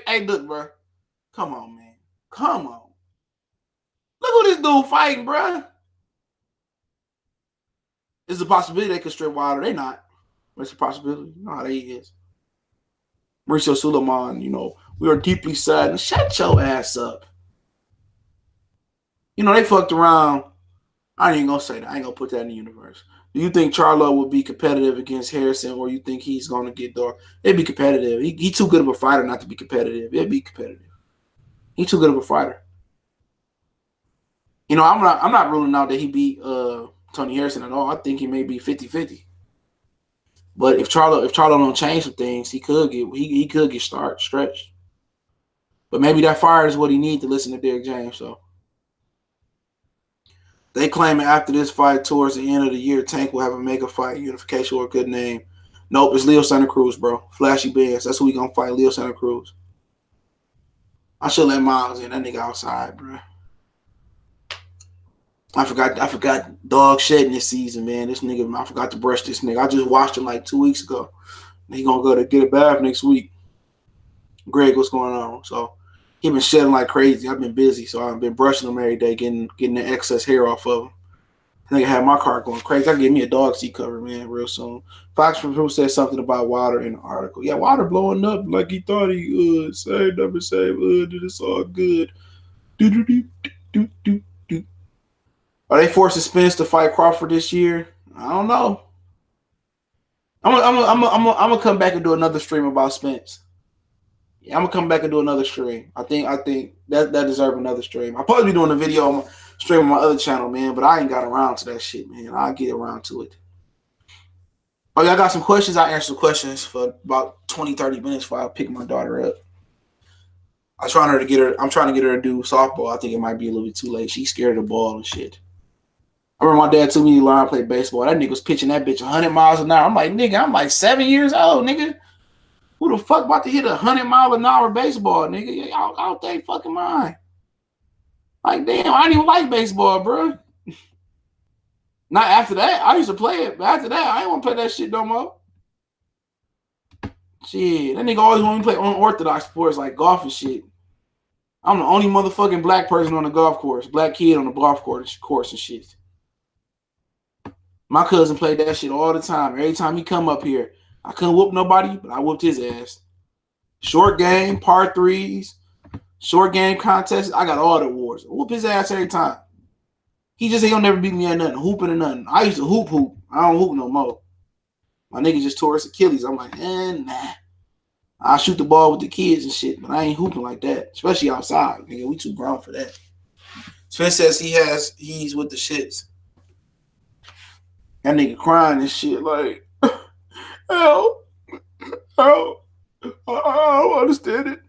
Hey, look, bro. Come on, man. Come on. Look who this dude fighting, bro. It's a possibility they could strip Wilder. They not. It's a possibility. You know how they is. Mauricio Suleiman, we are deeply saddened. Shut your ass up. They fucked around. I ain't gonna say that. I ain't gonna put that in the universe. Do you think Charlo would be competitive against Harrison, or you think he's gonna get dog? It'd be competitive. He too good of a fighter not to be competitive. It'd be competitive. He's too good of a fighter. I'm not ruling out that he beat Tony Harrison at all. I think he may be 50-50. But if Charlo don't change some things, he could get stretched. But maybe that fire is what he needs to listen to Derrick James. So they claim after this fight, towards the end of the year, Tank will have a mega fight, unification, or a good name. Nope, it's Leo Santa Cruz, bro. Flashy Bands. That's who we gonna fight, Leo Santa Cruz. I should let Miles in. That nigga outside, bro. I forgot dog shedding this season, man. This nigga, I forgot to brush this nigga. I just watched him like 2 weeks ago. He gonna go to get a bath next week. Greg, what's going on? So he been shedding like crazy. I've been busy, so I've been brushing him every day, getting the excess hair off of him. I think I had my car going crazy. I can get me a dog seat cover, man, real soon. Fox Review said something about Wilder in the article. Yeah, Wilder blowing up like he thought he would. Save number, it's all good. Are they forcing Spence to fight Crawford this year? I don't know. I'm gonna come back and do another stream about Spence. Yeah, I'm gonna come back and do another stream. I think that deserves another stream. I'll probably be doing a video stream on my other channel, man. But I ain't got around to that shit, man. I'll get around to it. Oh, yeah, I got some questions. I answer some questions for about 20, 30 minutes before I pick my daughter up. I'm trying to get her to do softball. I think it might be a little bit too late. She's scared of the ball and shit. I remember my dad took me to learn how to play baseball. That nigga was pitching that bitch 100 miles an hour. I'm like, nigga, I'm like 7 years old, nigga. Who the fuck about to hit 100-mile-an-hour baseball, nigga? Y'all think fucking mine. Like, damn, I didn't even like baseball, bro. Not after that. I used to play it, but after that, I ain't want to play that shit no more. Shit, that nigga always want me to play unorthodox sports like golf and shit. I'm the only motherfucking black person on the golf course, black kid on the golf course and shit. My cousin played that shit all the time. Every time he come up here, I couldn't whoop nobody, but I whooped his ass. Short game, par threes, short game contests. I got all the awards. I whoop his ass every time. He just ain't gonna never beat me at nothing, hooping or nothing. I used to hoop. I don't hoop no more. My nigga just tore his Achilles. I'm like, nah. I shoot the ball with the kids and shit, but I ain't hooping like that, especially outside. Nigga, we too grown for that. Spence says he's with the shits. That nigga crying and shit like, help. I don't understand it.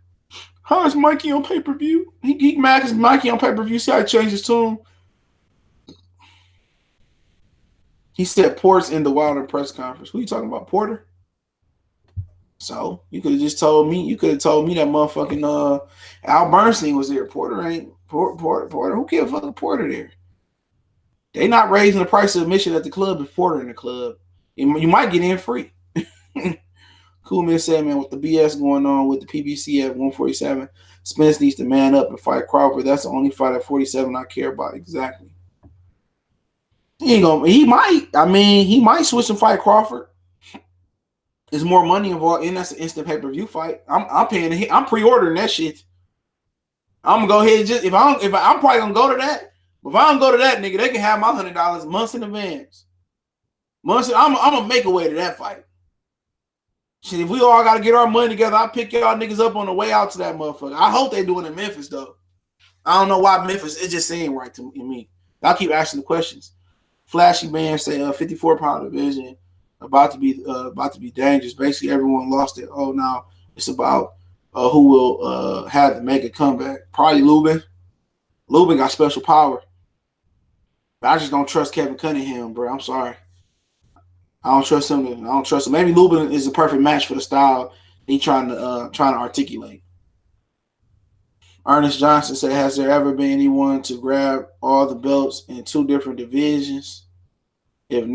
How is Mikey on pay-per-view? He mad because Mikey on pay-per-view. See how he changed his tune? He said Port's in the Wilder press conference. Who you talking about, Porter? So you could have just told me. You could have told me that motherfucking Al Bernstein was there. Porter ain't Porter. Who cares fucking Porter there? They not raising the price of admission at the club if Porter in the club. You might get in free. Coolman said, man, with the BS going on with the PBC at 147, Spence needs to man up and fight Crawford. That's the only fight at 47 I care about. Exactly. He might switch and fight Crawford. There's more money involved, and that's an instant pay-per-view fight. I'm paying. I'm pre-ordering that shit. I'm gonna go ahead and just I'm probably gonna go to that. But if I don't go to that, nigga, they can have my $100 months in advance. I'm gonna make a way to that fight. Shit, if we all gotta get our money together, I'll pick y'all niggas up on the way out to that motherfucker. I hope they do it in Memphis though. I don't know why Memphis. It just seemed right to me. I'll keep asking the questions. Flashy man say 54-pound division about to be dangerous. Basically, everyone lost it. Oh, now it's about who will have to make a comeback. Probably Lubin. Lubin got special power. But I just don't trust Kevin Cunningham, bro. I'm sorry. I don't trust him. Maybe Lubin is a perfect match for the style he's trying to articulate. Ernest Johnson said, has there ever been anyone to grab all the belts in two different divisions? If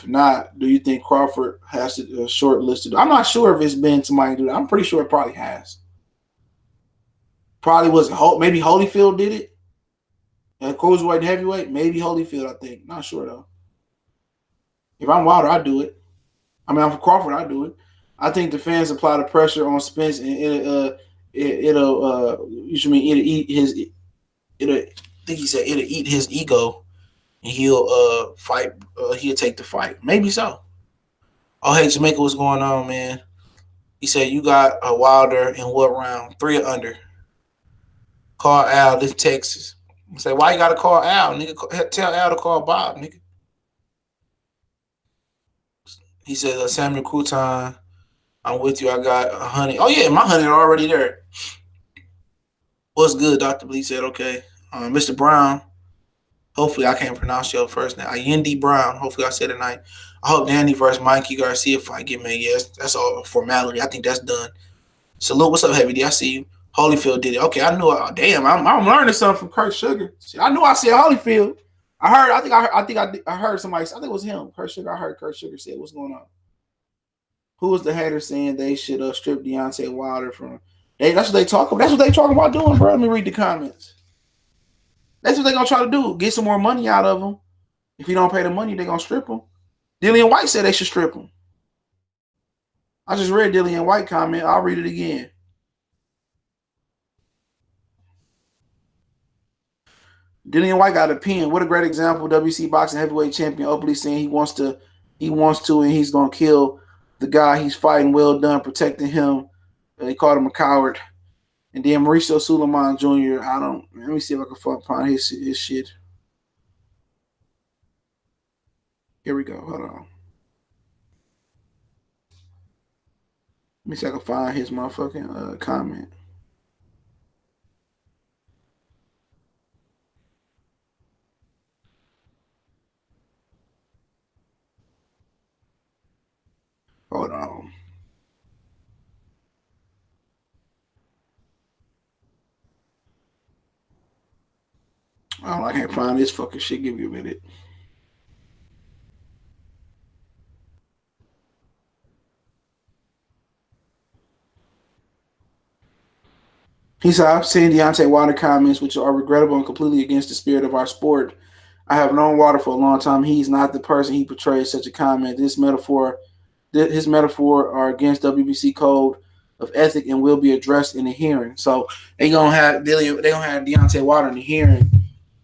not, do you think Crawford has to shortlisted? I'm not sure if it's been somebody do that. I'm pretty sure it probably has. Probably was maybe Holyfield did it. At cruiserweight and heavyweight, maybe Holyfield, I think. Not sure though. If I'm Wilder, I'd do it. I mean, I'm for Crawford, I'd do it. I think the fans apply the pressure on Spence, and it'll eat his ego, and he'll fight. He'll take the fight. Maybe so. Oh, hey, Jamaica, what's going on, man? He said you got a Wilder in what round? 3 or under. Call Al. This Texas. I say, why you gotta call Al, nigga? Tell Al to call Bob, nigga. He said, Samuel Crouton, I'm with you. I got 100. Oh, yeah, my 100 already there. What's good, Dr. Lee said, okay. Mr. Brown, hopefully I can't pronounce your first name. Allende Brown, hopefully I said it right. I hope Danny versus Mikey Garcia fight get made. Yes, that's all a formality. I think that's done. Salute, what's up, Heavy D? I see you. Holyfield did it. Okay, I knew it. Damn, I'm learning something from Kurt Sugar. See, I knew I said Holyfield. I heard somebody. I think it was him. Kurt Sugar. I heard Kurt Sugar say, "What's going on?" Who was the hater saying they should strip Deontay Wilder from? That's what they talk about. That's what they talking about doing, bro. Let me read the comments. That's what they gonna try to do. Get some more money out of him. If you don't pay the money, they gonna strip him. Dillian White said they should strip him. I just read Dillian White comment. I'll read it again. Dillian White got a pin. What a great example. WBC boxing heavyweight champion openly saying he wants to, and he's gonna kill the guy he's fighting. Well done, protecting him. They called him a coward. And then Mauricio Suleiman Jr. Let me see if I can find his shit. Here we go. Hold on. Let me see if I can find his motherfucking comment. Hold on. Oh, I can't find this fucking shit. Give me a minute. He said, I've seen Deontay Wilder comments which are regrettable and completely against the spirit of our sport. I have known Wilder for a long time. He's not the person he portrays such a comment. His metaphor are against WBC code of ethic and will be addressed in the hearing. So they gonna have Deontay Wilder in the hearing.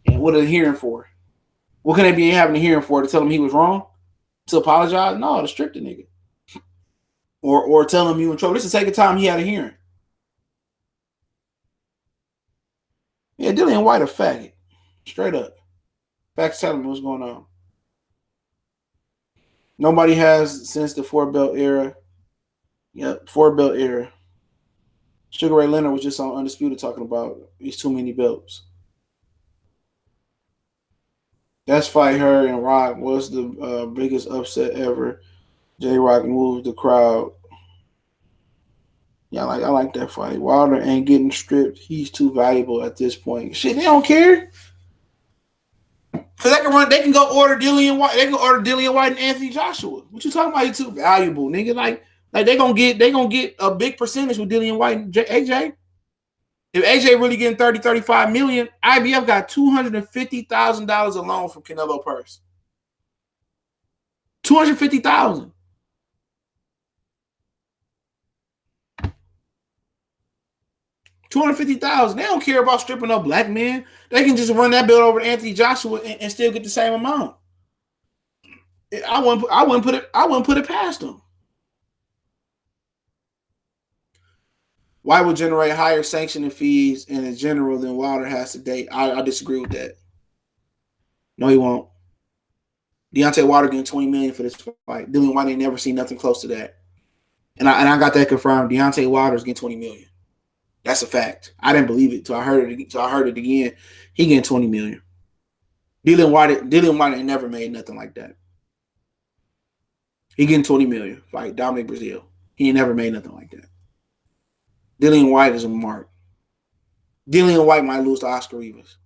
And what are they hearing for? What can they be having a hearing for? To tell him he was wrong? To apologize? No, to strip the nigga. Or tell him you in trouble. This is the second time he had a hearing. Yeah, Dillian White a faggot. Straight up. Back to telling me what's going on. Nobody has since the 4-belt era. Yep, 4-belt era. Sugar Ray Leonard was just on Undisputed talking about these too many belts. That's fight her and Rock was the biggest upset ever. J Rock moved the crowd. Yeah, I like that fight. Wilder ain't getting stripped. He's too valuable at this point. Shit, they don't care. Cause they can go order Dillian White. They can order Dillian White and Anthony Joshua. What you talking about? He's too valuable, nigga. Like they gonna get a big percentage with Dillian White and AJ. If AJ really getting 30, 35 million, IBF got $250,000 alone from Canelo purse. 250,000. $250,000. They don't care about stripping up black men. They can just run that bill over to Anthony Joshua and still get the same amount. I wouldn't put it past them. White would generate higher sanctioning fees in general than Wilder has to date. I disagree with that. No, he won't. Deontay Wilder getting $20 million for this fight. Dillian White ain't never seen nothing close to that. And I got that confirmed. Deontay Wilder's getting $20 million. That's a fact. I didn't believe it till I heard it again. He getting $20 million. Dillian White ain't never made nothing like that. He getting $20 million. Like Dominic Brazil. He ain't never made nothing like that. Dillian White is a mark. Dillian White might lose to Oscar Rivas.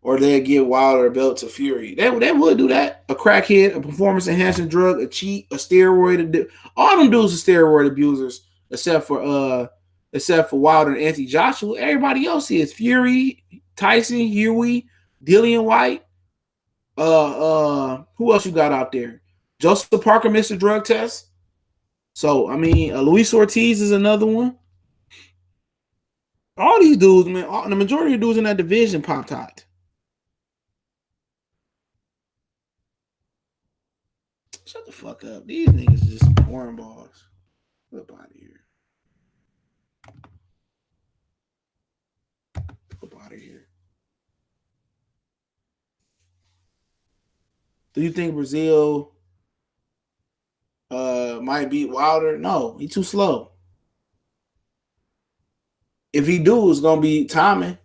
Or they'll give Wilder a belt to Fury. They would do that. A crackhead, a performance-enhancing drug, a cheat, a steroid. All them dudes are steroid abusers, except for Wilder and Anthony Joshua. Everybody else is Fury, Tyson, Huey, Dillian White. Who else you got out there? Joseph Parker missed a drug test. So, I mean, Luis Ortiz is another one. All these dudes, man, the majority of dudes in that division popped hot. Shut the fuck up. These niggas are just cornballs. Get up out of here. Get up out of here. Do you think Brazil might beat Wilder? No, he's too slow. If he do, it's gonna be timing.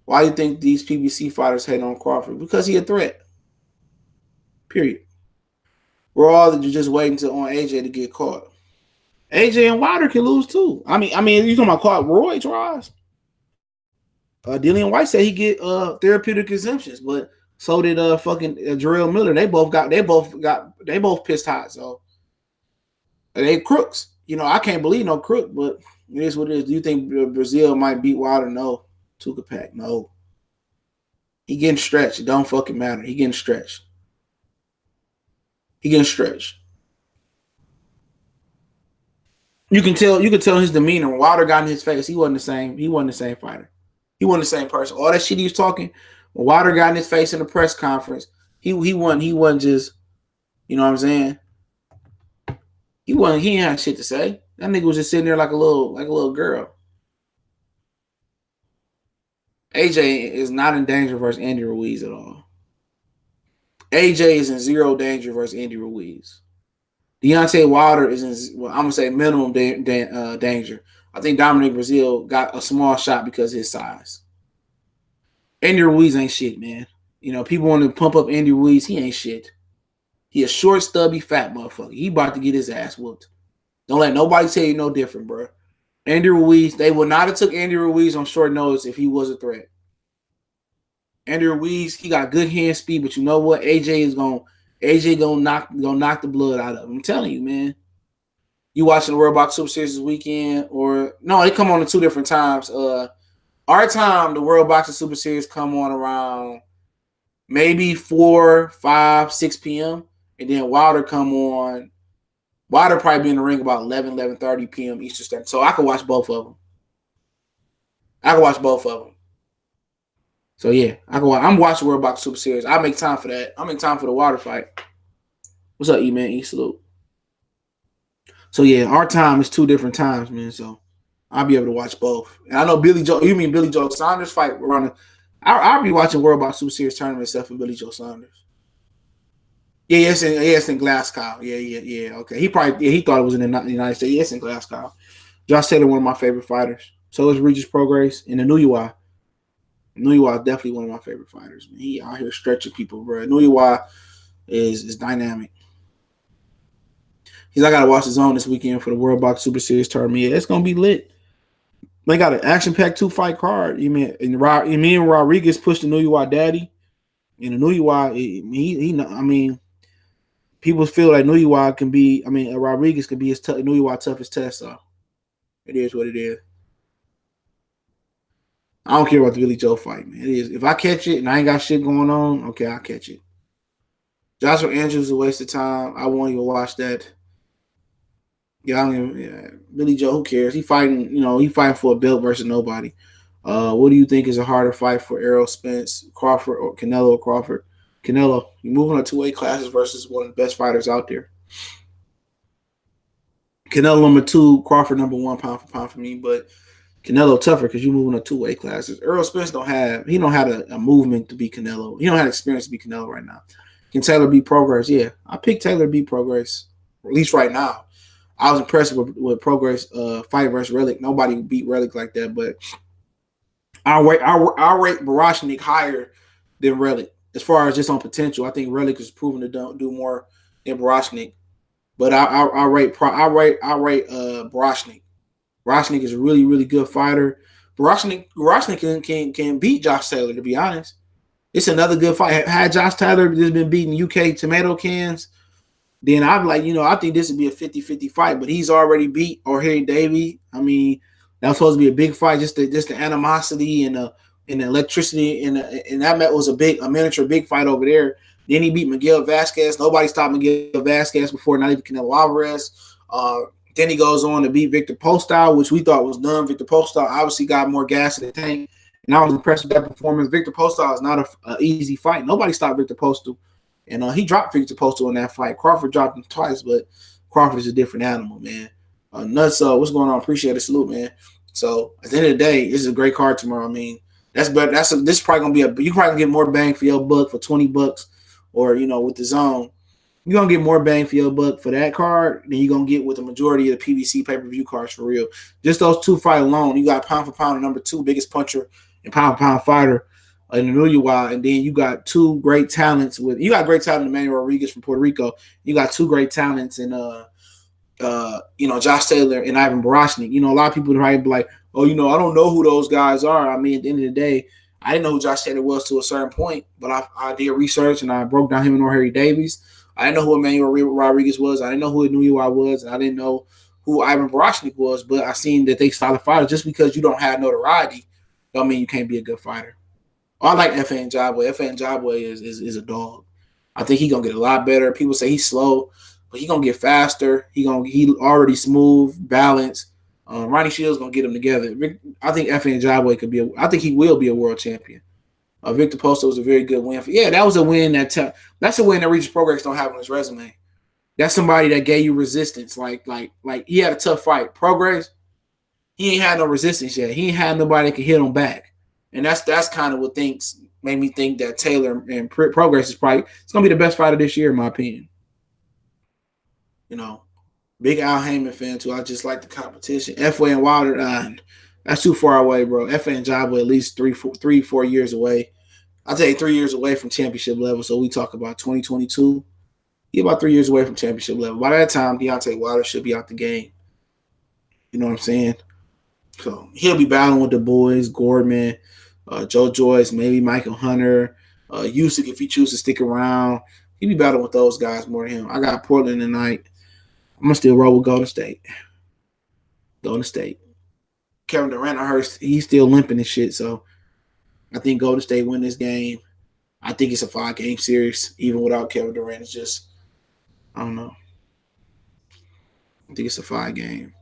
Why do you think these PBC fighters hate on Crawford? Because he a threat. Period. We're all just waiting on AJ to get caught. AJ and Wilder can lose too. I mean, you talking about caught Roy tries? Dillian White said he get therapeutic exemptions, but so did fucking Jarrell Miller. They both pissed hot. So they crooks. You know, I can't believe no crook, but it is what it is. Do you think Brazil might beat Wilder? No. Tupac, no. He getting stretched. It don't fucking matter. He getting stretched. You can tell his demeanor. When Wilder got in his face, he wasn't the same fighter. He wasn't the same person. All that shit he was talking, when Wilder got in his face in the press conference, he wasn't just, you know what I'm saying? He ain't had shit to say. That nigga was just sitting there like a little girl. AJ is not in danger versus Andy Ruiz at all. AJ is in zero danger versus Andy Ruiz. Deontay Wilder is in, well, I'm gonna say minimum danger. I think Dominic Brazil got a small shot because of his size. Andy Ruiz ain't shit, man. You know, people want to pump up Andy Ruiz. He ain't shit. He a short, stubby, fat motherfucker. He about to get his ass whooped. Don't let nobody tell you no different, bro. Andy Ruiz, they would not have took Andy Ruiz on short notice if he was a threat. Andy Ruiz, he got good hand speed, but you know what? AJ gonna knock the blood out of him. I'm telling you, man. You watching the World Box Super Series this weekend, or no? They come on at 2 different times. Our time, the World Boxing Super Series come on around maybe 4, 5, 6 p.m. And then Wilder come on. Wilder probably be in the ring about 11:30 p.m. Eastern Standard. So I could watch both of them. So yeah, I'm watching World Box Super Series. I make time for that. I make time for the Wilder fight. What's up, E-Man? E-Salute. So yeah, our time is 2 different times, man. So I'll be able to watch both. And I know Billy Joe. You mean Billy Joe Saunders fight around? I'll be watching World Box Super Series tournament except for Billy Joe Saunders. Yeah, it's in Glasgow. Yeah. Okay, he thought it was in the United States. Yeah, it's in Glasgow. Josh Taylor, one of my favorite fighters. So is Regis Prograis and the Nuyuwa. Nuyuwa is definitely one of my favorite fighters. Man. He out here stretching people, bro. Nuyuwa is dynamic. I gotta watch the zone this weekend for the World Box Super Series tournament. Yeah, it's gonna be lit. They got an action-packed 2-fight card. You mean Rodriguez pushed the Nuyuwa daddy, and the Nuyuwa, I mean, people feel like Nuyuwa can be. I mean, Rodriguez can be his Nuyuwa toughest test. So it is what it is. I don't care about the Billy Joe fight, man. It is. If I catch it and I ain't got shit going on, okay, I'll catch it. Joshua Andrews is a waste of time. I won't even watch that. Billy Joe, who cares? He fighting for a belt versus nobody. What do you think is a harder fight for Errol Spence, Crawford, or Canelo Crawford? Canelo, you're moving on 2 weight classes versus one of the best fighters out there. Canelo number 2, Crawford number 1 pound for pound for me, but Canelo tougher because you're moving on 2 weight classes. Errol Spence don't have a movement to be Canelo. He don't have experience to be Canelo right now. Can Taylor beat Prograis? Yeah, I picked Taylor to beat Prograis, at least right now. I was impressed with Prograis fight versus Relic. Nobody beat Relic like that, but I rate Barashnik higher than Relic as far as just on potential. I think Relic is proven to do more than Barashnik, but I rate Barashnik. Barashnik is a really, really good fighter. Barashnik can beat Josh Taylor, to be honest. It's another good fight. Had Josh Taylor just been beating UK tomato cans, then I'm like, I think this would be a 50-50 fight, but he's already beat O'Harry Davey. I mean, that was supposed to be a big fight, just the animosity and the electricity, and that was a miniature big fight over there. Then he beat Miguel Vasquez. Nobody stopped Miguel Vasquez before, not even Canelo Álvarez. Then he goes on to beat Victor Postol, which we thought was done. Victor Postol obviously got more gas in the tank, and I was impressed with that performance. Victor Postol is not an easy fight. Nobody stopped Victor Postol. And he dropped Victor Postol in that fight. Crawford dropped him twice, but Crawford is a different animal, man. Nuts, what's going on? Appreciate it. Salute, man. So at the end of the day, this is a great card tomorrow. I mean, that's better. This is probably gonna be you probably gonna get more bang for your buck for $20, or with the zone. You're gonna get more bang for your buck for that card than you're gonna get with the majority of the PBC pay-per-view cards for real. Just those 2 fights alone, you got pound for pound the number 2 biggest puncher and pound for pound fighter in the Nuyuwa, and then you got 2 great talents you got great talent in Manny Rodriguez from Puerto Rico. You got 2 great talents in Josh Taylor and Ivan Barashnik. A lot of people probably be like, oh, I don't know who those guys are. I mean, at the end of the day, I didn't know who Josh Taylor was to a certain point, but I did research and I broke down him and O'Harry Davies. I didn't know who Emmanuel Rodriguez was. I didn't know who Nuyuwa was, and I didn't know who Ivan Barashnik was, but I seen that they solid fighters. Just because you don't have notoriety don't mean you can't be a good fighter. I like Efe Njabwe. Efe Njabwe is a dog. I think he's gonna get a lot better. People say he's slow, but he's gonna get faster. He already smooth, balanced. Ronnie Shields gonna get him together. I think Efe Njabwe I think he will be a world champion. Victor Postol was a very good win. That was a win that's a win that Regis Prograis don't have on his resume. That's somebody that gave you resistance. Like he had a tough fight. Prograis, he ain't had no resistance yet. He ain't had nobody that could hit him back. And that's kind of what made me think that Taylor and Progress is probably it's gonna be the best fighter this year, in my opinion. You know, big Al Heyman fan too. I just like the competition. FA and Wilder, that's too far away, bro. FA and Jabba at least 4 years away. I'll take 3 years away from championship level. So we talk about 2022. He's about 3 years away from championship level. By that time, Deontay Wilder should be out the game. You know what I'm saying? So he'll be battling with the boys, Gordman, Joe Joyce, maybe Michael Hunter, Usyk if he chooses to stick around. He'll be battling with those guys more than him. I got Portland tonight. I'm going to still roll with Golden State. Golden State. Kevin Durant, I heard he's still limping and shit, so I think Golden State win this game. I think it's a 5-game series, even without Kevin Durant. It's just, I don't know. I think it's a 5-game.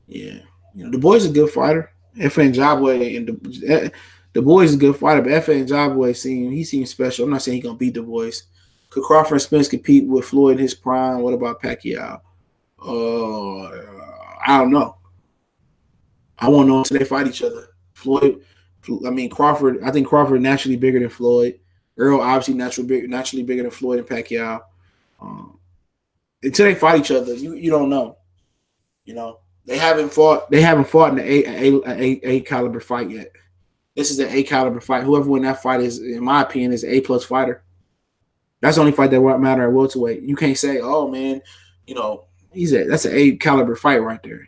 Yeah. You know, the boy's a good fighter. F.A. and Jabwe, and the boy's a good fighter, but F.A. and Jabwe seems special. I'm not saying he's going to beat the boys. Could Crawford and Spence compete with Floyd in his prime? What about Pacquiao? I don't know. I won't know until they fight each other. Crawford. I think Crawford naturally bigger than Floyd. Earl obviously naturally bigger than Floyd and Pacquiao. Until they fight each other, you don't know. You know they haven't fought in an A caliber fight yet. This is an A caliber fight. Whoever wins that fight is, in my opinion, is an A+ fighter. That's the only fight that won't matter at welterweight. You can't say, oh man, you know that's an A caliber fight right there.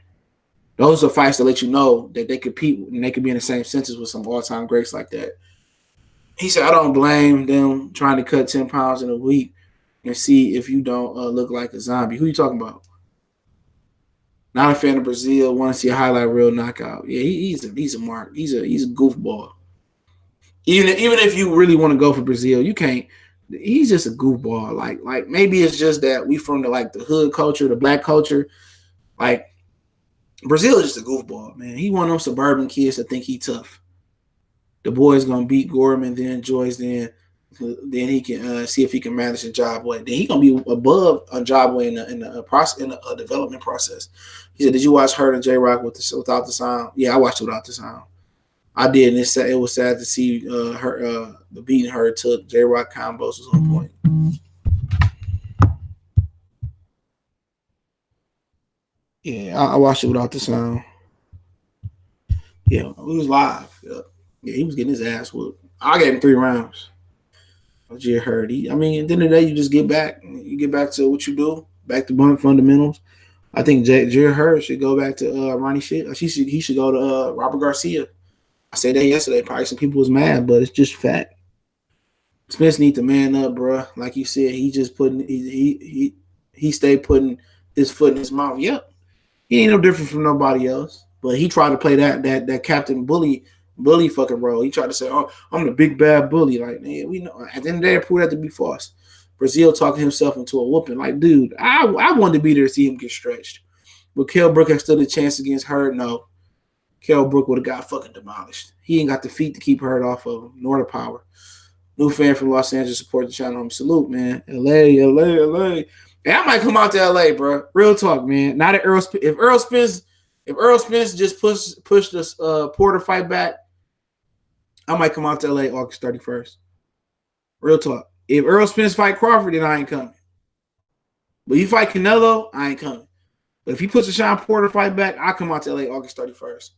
Those are fights that let you know that they compete and they could be in the same census with some all-time greats like that. He said, I don't blame them trying to cut 10 pounds in a week and see if you don't look like a zombie. Who are you talking about? Not a fan of Brazil. Want to see a highlight reel knockout. Yeah, he's a mark. He's a goofball. Even if you really want to go for Brazil, you can't. He's just a goofball. Like maybe it's just that we from the hood culture, the black culture. Like Brazil is just a goofball, man. He one of them suburban kids that think he tough. The boy's gonna beat Gorman, then Joyce, then he can see if he can manage the job way. Then he gonna be above a job way in the process in the development process. He said, "Did you watch Hurt and J Rock without the sound?" Yeah, I watched it without the sound. I did, and it was sad to see the beating her took. J Rock combos was on point. Yeah, I watched it without the sound. Yeah, he was live. Yeah, he was getting his ass whooped. I gave him 3 rounds. Jay Hurd. At the end of the day, you just get back. You get back to what you do, back to fundamentals. I think Jay Hurd should go back to Ronnie shit. He should go to Robert Garcia. I said that yesterday. Probably some people was mad, but it's just fact. Spence need to man up, bro. Like you said, he just he stayed putting his foot in his mouth. Yep, he ain't no different from nobody else. But he tried to play that captain bully fucking role. He tried to say, "Oh, I'm the big bad bully." Like, man, we know at the end of the day, it proved that to be false. Brazil talking himself into a whooping. Like, dude, I wanted to be there to see him get stretched. But Kell Brook had stood a chance against Hurd. No, Kell Brook would have got fucking demolished. He ain't got the feet to keep Hurd off of him, nor the power. New fan from Los Angeles, support the channel. Salute, man. LA. Hey, I might come out to LA, bro. Real talk, man. Not at if Earl Spence just pushed this Porter fight back, I might come out to LA August 31st. Real talk. If Earl Spence fight Crawford, then I ain't coming. But you fight Canelo, I ain't coming. But if he puts a Sean Porter fight back, I'll come out to LA August 31st.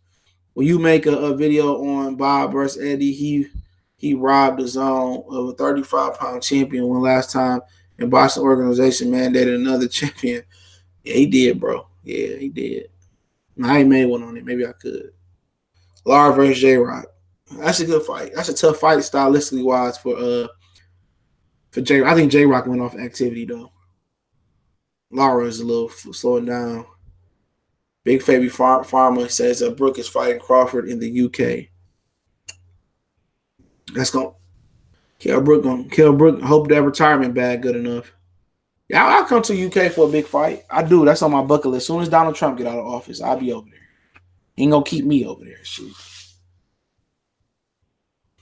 When you make a video on Bob versus Eddie, he robbed the zone of a 35-pound champion when last time and Boston organization mandated another champion. Yeah, he did, bro. Yeah, he did. I ain't made one on it. Maybe I could. Lara versus J-Rock. That's a good fight. That's a tough fight stylistically wise for J. I think J-Rock went off activity though. Lara is a little slowing down. Big Fabi Pharma says that Brook is fighting Crawford in the UK. That's going. Kell Brook hope that retirement bag good enough. Yeah, I'll come to UK for a big fight. I do. That's on my bucket list. As soon as Donald Trump get out of office, I'll be over there. He ain't gonna keep me over there. Shit.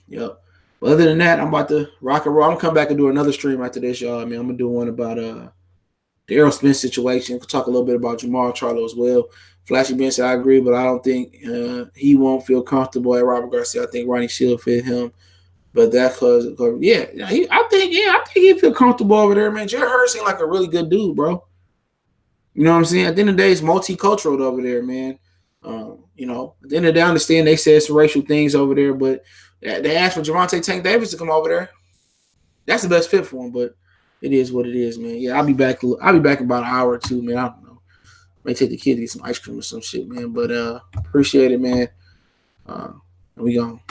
Yep. But other than that, I'm about to rock and roll. I'm gonna come back and do another stream after this, y'all. I'm gonna do one about the Errol Spence situation. We'll talk a little bit about Jamal Charlo as well. Flashy Ben said, I agree, but I don't think he won't feel comfortable at Robert Garcia. I think Ronnie Shield fit him. But that's because, I think he feel comfortable over there, man. Jerry Hurd seemed like a really good dude, bro. You know what I'm saying? At the end of the day, it's multicultural over there, man. You know, at the end of the day, I understand they said some racial things over there, but they asked for Gervonta Tank Davis to come over there. That's the best fit for him, but it is what it is, man. Yeah, I'll be back in about an hour or two, man. I don't know. May take the kid to get some ice cream or some shit, man. But appreciate it, man. We gone.